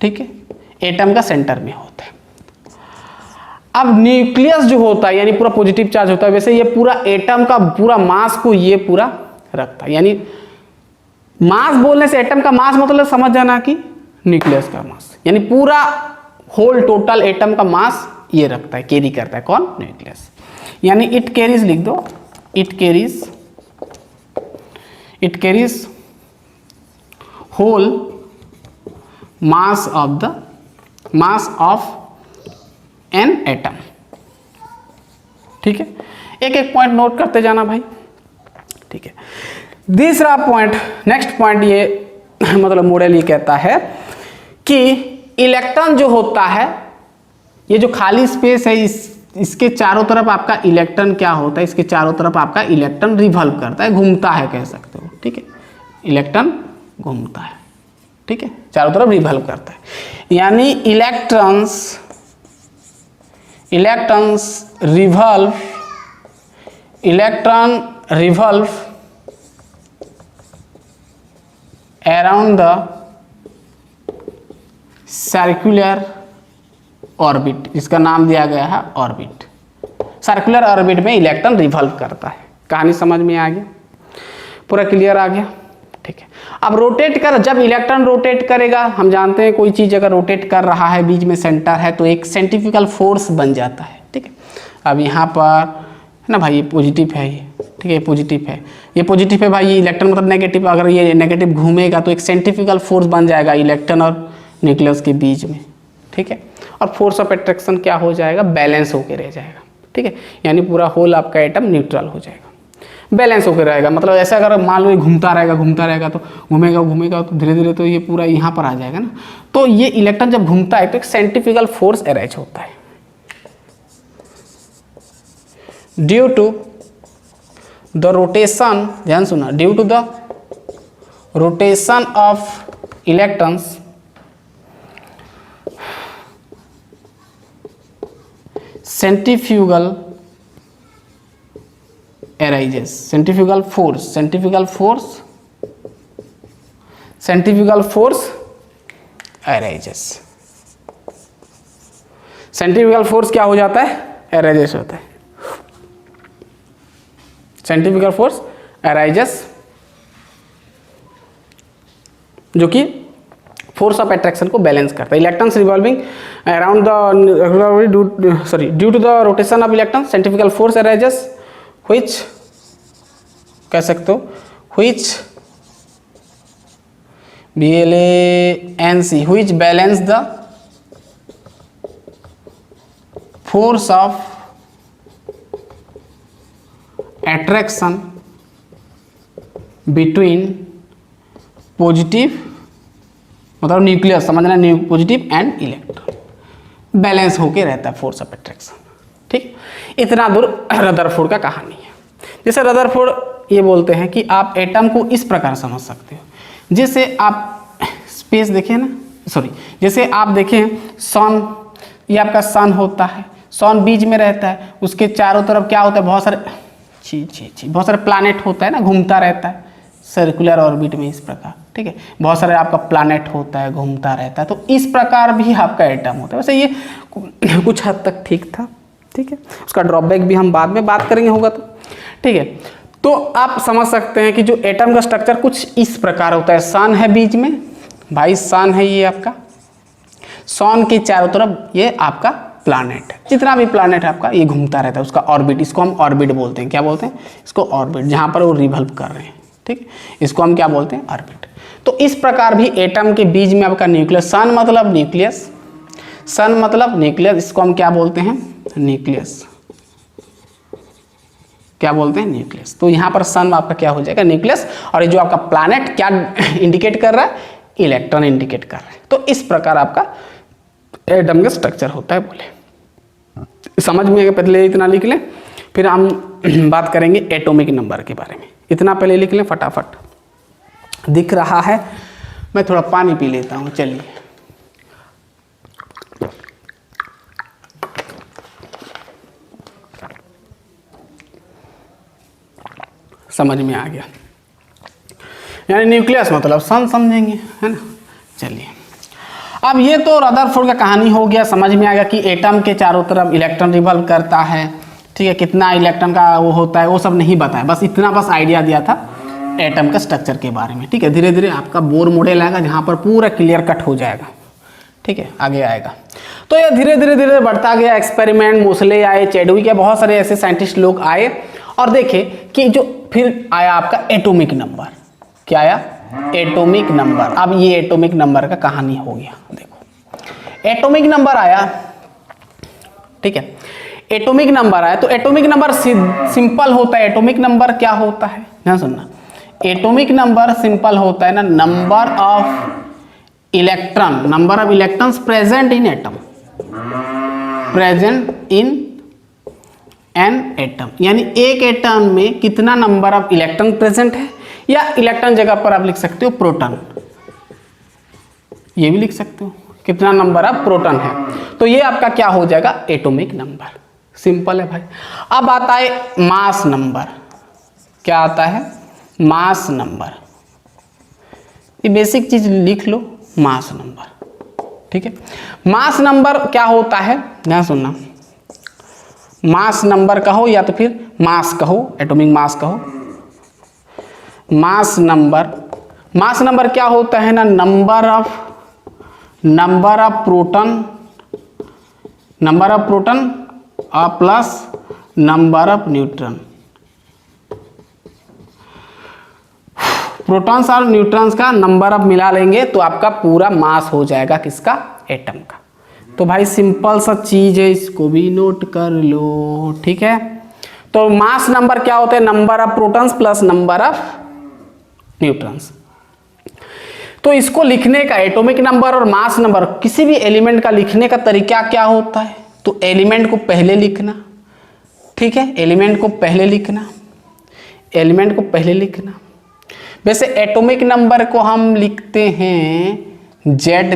A: ठीक है, एटम का सेंटर में होता है। अब न्यूक्लियस जो होता है यानी पूरा पॉजिटिव चार्ज होता है, वैसे ये पूरा एटम का पूरा मास को ये पूरा रखता है, यानी मास बोलने से एटम का मास मतलब समझ जाना कि न्यूक्लियस का मास, यानी पूरा होल टोटल एटम का मास ये रखता है, कैरी करता है, कौन, न्यूक्लियस। यानी इट कैरीज लिख दो, it carries whole mass of an atom, ठीक है। एक एक पॉइंट नोट करते जाना भाई, ठीक है। दूसरा पॉइंट, नेक्स्ट पॉइंट ये मतलब मॉडल ये कहता है कि इलेक्ट्रॉन जो होता है, ये जो खाली स्पेस है इसके चारों तरफ आपका इलेक्ट्रॉन क्या होता है, इसके चारों तरफ आपका इलेक्ट्रॉन रिवॉल्व करता है, घूमता है कह सकते हो, ठीक है, इलेक्ट्रॉन घूमता है, ठीक है, चारों तरफ रिवॉल्व करता है, यानी electrons revolve around the circular orbit, इसका नाम दिया गया है ऑर्बिट। सर्कुलर ऑर्बिट में इलेक्ट्रॉन रिवॉल्व करता है। कहानी समझ में आ गया, पूरा क्लियर आ गया, ठीक है। अब रोटेट कर, जब इलेक्ट्रॉन रोटेट करेगा, हम जानते हैं कोई चीज़ अगर रोटेट कर रहा है, बीच में सेंटर है, तो एक सेंट्रीफ्यूगल फोर्स बन जाता है, ठीक है। अब यहाँ पर ना भाई ये पॉजिटिव है, ये ठीक है, पॉजिटिव है, ये पॉजिटिव है भाई, ये इलेक्ट्रॉन मतलब नेगेटिव, अगर ये नेगेटिव घूमेगा तो एक सेंट्रीफ्यूगल फोर्स बन जाएगा इलेक्ट्रॉन और न्यूक्लियस के बीच में, ठीक है। और फोर्स ऑफ अट्रैक्शन क्या हो जाएगा, बैलेंस होकर रह जाएगा, ठीक है, यानी पूरा होल आपका एटम न्यूट्रल हो जाएगा, बैलेंस होकर रहेगा। मतलब ऐसा अगर मान लो ये घूमता रहेगा तो घूमेगा तो धीरे धीरे तो ये पूरा यहाँ पर आ जाएगा ना। तो ये इलेक्ट्रॉन जब घूमता है तो एक सेंट्रीफ्यूगल फोर्स अराइज होता है, ड्यू टू द रोटेशन, ध्यान सुना, due to the rotation of electrons centrifugal arises, centrifugal force arises, centrifugal force क्या हो जाता है, अराइजेस होता है, सेंट्रीफ्यूगल फोर्स अराइजेस, जो कि फोर्स ऑफ अट्रैक्शन को बैलेंस करता है। Electrons revolving around the due to the rotation of electron centrifugal force arises which कह सकते हो, which BALANCE, which balance the force of attraction between positive मतलब nucleus समझना, पॉजिटिव एंड इलेक्ट्रॉन बैलेंस होके रहता है फोर्स ऑफ अट्रैक्शन, ठीक। इतना दूर रदरफोर्ड का कहानी है। जैसे रदरफोर्ड ये बोलते हैं कि आप एटम को इस प्रकार समझ सकते हो, जैसे आप स्पेस देखें ना, जैसे आप देखें सन, ये आपका सन होता है, सन बीच में रहता है, उसके चारों तरफ क्या होता है, बहुत सारे बहुत सारे प्लैनेट होता है ना, घूमता रहता है सर्कुलर ऑर्बिट में इस प्रकार, ठीक है, बहुत सारे आपका प्लैनेट होता है, घूमता रहता है, तो इस प्रकार भी आपका एटम होता है। वैसे ये कुछ हद तक ठीक था, ठीक है, उसका ड्रॉबैक भी हम बाद में बात करेंगे होगा तो, ठीक है। तो आप समझ सकते हैं कि जो एटम का स्ट्रक्चर कुछ इस प्रकार होता है, सन है बीच में भाई, सन है ये आपका, सन के चारों तरफ ये आपका प्लैनेट है, जितना भी प्लैनेट है आपका ये घूमता रहता है, उसका ऑर्बिट, इसको हम ऑर्बिट बोलते हैं, क्या बोलते हैं इसको, ऑर्बिट, जहाँ पर वो रिवॉल्व कर रहे हैं, ठीक, इसको हम क्या बोलते हैं, ऑर्बिट। तो इस प्रकार भी एटम के बीच में आपका न्यूक्लियस, सन मतलब न्यूक्लियस, इसको हम क्या बोलते हैं, न्यूक्लियस, क्या बोलते हैं, न्यूक्लियस। तो यहाँ पर सन आपका क्या हो जाएगा, न्यूक्लियस, और ये जो आपका प्लैनेट क्या इंडिकेट कर रहा है, इलेक्ट्रॉन इंडिकेट कर रहा है। तो इस प्रकार आपका एटम का स्ट्रक्चर होता है, बोले समझ में आएगा, पहले इतना लिख लें, फिर हम बात करेंगे एटॉमिक नंबर के बारे में। इतना पहले लिख लें फटाफट। दिख रहा है? मैं थोड़ा पानी पी लेता हूँ, चलिए। समझ में आ गया, यानी न्यूक्लियस मतलब सन समझेंगे, है ना। चलिए, अब ये तो रदरफोर्ड का कहानी हो गया, समझ में आ गया कि एटम के चारों तरफ इलेक्ट्रॉन रिवॉल्व करता है, ठीक है। कितना इलेक्ट्रॉन का वो होता है वो सब नहीं बताया, बस इतना बस आइडिया दिया था एटम का स्ट्रक्चर के बारे में, ठीक है। धीरे धीरे आपका बोर मॉडल आएगा जहाँ पर पूरा क्लियर कट हो जाएगा, ठीक है, आगे आएगा। तो ये धीरे धीरे धीरे बढ़ता गया, एक्सपेरिमेंट मोसले आए, चैडविक के बहुत सारे ऐसे साइंटिस्ट लोग आए और देखे कि जो फिर आया आपका एटॉमिक नंबर। क्या आया? Atomic number. अब ये एटॉमिक नंबर का कहानी हो गया। देखो, एटॉमिक नंबर आया, ठीक है। एटॉमिक नंबर आया तो एटॉमिक नंबर सिंपल होता है। एटॉमिक नंबर क्या होता है, ध्यान सुनना। एटॉमिक नंबर सिंपल होता है ना, number of electron, number of electrons present in atom, present in an atom, यानी एक एटम में कितना नंबर ऑफ इलेक्ट्रॉन प्रेजेंट है, या इलेक्ट्रॉन जगह पर आप लिख सकते हो प्रोटॉन, ये भी लिख सकते हो कितना नंबर ऑफ प्रोटॉन है। तो ये आपका क्या हो जाएगा? Atomic number. सिंपल है भाई। अब आता है मास नंबर। क्या आता है? Mass number. ये बेसिक चीज लिख लो, मास नंबर, ठीक है। मास नंबर क्या होता है, ध्यान सुनना। मास नंबर कहो या तो फिर मास कहो, एटॉमिक मास कहो। मास नंबर, मास नंबर क्या होता है ना, number of proton, number of proton plus number of neutron. Protons और न्यूट्रॉन्स का नंबर ऑफ मिला लेंगे तो आपका पूरा मास हो जाएगा किसका? एटम का। तो भाई सिंपल सा चीज है, इसको भी नोट कर लो, ठीक है। तो मास नंबर क्या होता है? Number of protons plus number of neutrons. तो इसको लिखने का, एटॉमिक नंबर और मास नंबर, किसी भी एलिमेंट का लिखने का तरीका क्या होता है? तो एलिमेंट को पहले लिखना, ठीक है, एलिमेंट को पहले लिखना, एलिमेंट को पहले लिखना। वैसे एटॉमिक नंबर को हम लिखते हैं जेड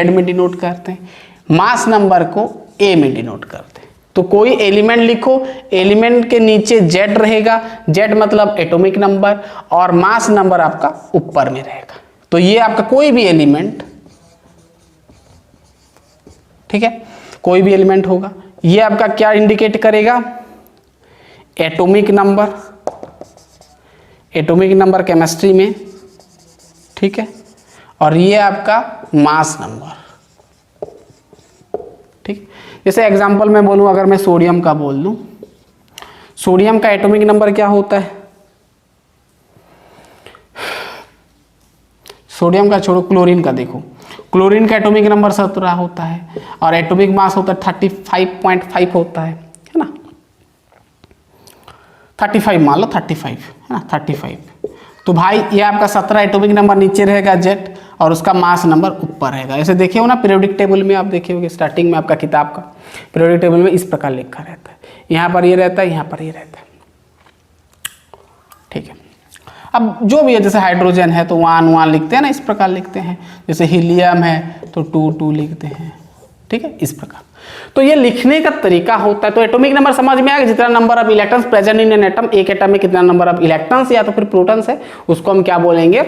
A: में डिनोट करते हैं, मास नंबर को ए में डिनोट करते हैं। तो कोई एलिमेंट लिखो, एलिमेंट के नीचे जेड रहेगा, जेड मतलब एटॉमिक नंबर, और मास नंबर आपका ऊपर में रहेगा। तो ये आपका कोई भी एलिमेंट, ठीक है, कोई भी एलिमेंट होगा, ये आपका क्या इंडिकेट करेगा? Atomic number, atomic number chemistry में, ठीक है, और ये आपका मास नंबर, ठीक। जैसे एग्जांपल मैं बोलूं, अगर मैं सोडियम का बोल दूं, सोडियम का एटॉमिक नंबर क्या होता है? सोडियम का छोड़ो, क्लोरीन का देखो, क्लोरीन का एटॉमिक नंबर 17 होता है और एटॉमिक मास होता है 35.5 होता है ना, 35 मान लो, 35 है ना, 35। तो भाई ये आपका 17 एटॉमिक नंबर नीचे रहेगा जेड, और उसका मास नंबर ऊपर रहेगा। ऐसे देखे हो ना पीरियोडिक टेबल में, आप देखे होगे स्टार्टिंग में आपका किताब का पीरियोडिक टेबल में इस प्रकार लिखा रहता है, यहाँ पर ये रहता है, यहाँ पर ये रहता है, ठीक है। अब जो भी है, जैसे हाइड्रोजन है तो 1 1 लिखते हैं ना, इस प्रकार लिखते हैं। जैसे हीलियम है तो 2 2 लिखते हैं, ठीक है, इस प्रकार। तो ये लिखने का तरीका होता है। तो एटॉमिक नंबर समझ में आएगा, जितना number of electrons present in an atom, एक एटम में कितना नंबर ऑफ इलेक्ट्रॉन्स या तो फिर प्रोटॉन्स है, उसको हम क्या बोलेंगे?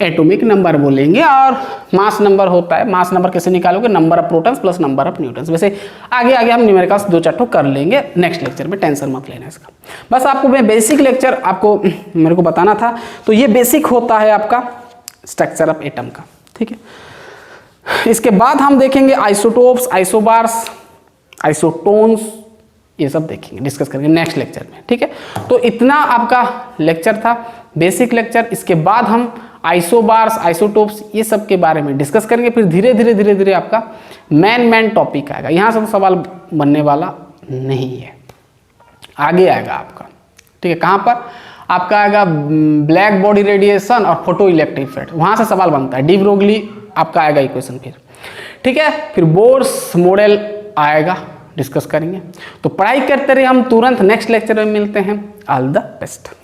A: एटॉमिक नंबर बोलेंगे। और मास नंबर होता है, मास नंबर कैसे निकालोगे? Number of protons plus number of neutrons. वैसे आगे आगे हम न्यूमेरिकल्स 2 4 कर लेंगे नेक्स्ट लेक्चर में, टेंशन मत लेना इसका। बस आपको मैं बेसिक लेक्चर आपको मेरे को बताना था। तो ये बेसिक होता है आपका स्ट्रक्चर ऑफ एटम का, ठीक है। इसके बाद हम देखेंगे आइसोटोप्स, आइसोबार्स, आइसोटोन्स, ये सब देखेंगे, डिस्कस करेंगे नेक्स्ट लेक्चर में, ठीक है। तो इतना आपका लेक्चर था, बेसिक लेक्चर। इसके बाद हम आइसोबार्स, आइसोटोप्स, ये सब के बारे में डिस्कस करेंगे। फिर धीरे धीरे धीरे धीरे आपका मेन टॉपिक आएगा। यहाँ से तो सवाल बनने वाला नहीं है, आगे आएगा आपका, ठीक है। कहाँ पर आपका आएगा? ब्लैक बॉडी रेडिएशन और फोटो इलेक्ट्रिक इफेक्ट, वहाँ से सवाल बनता है। डी ब्रोगली आपका आएगा इक्वेशन फिर, ठीक है। फिर बोर्स मॉडल आएगा, डिस्कस करेंगे। तो पढ़ाई करते रहिए, हम तुरंत नेक्स्ट लेक्चर में मिलते हैं। All the best.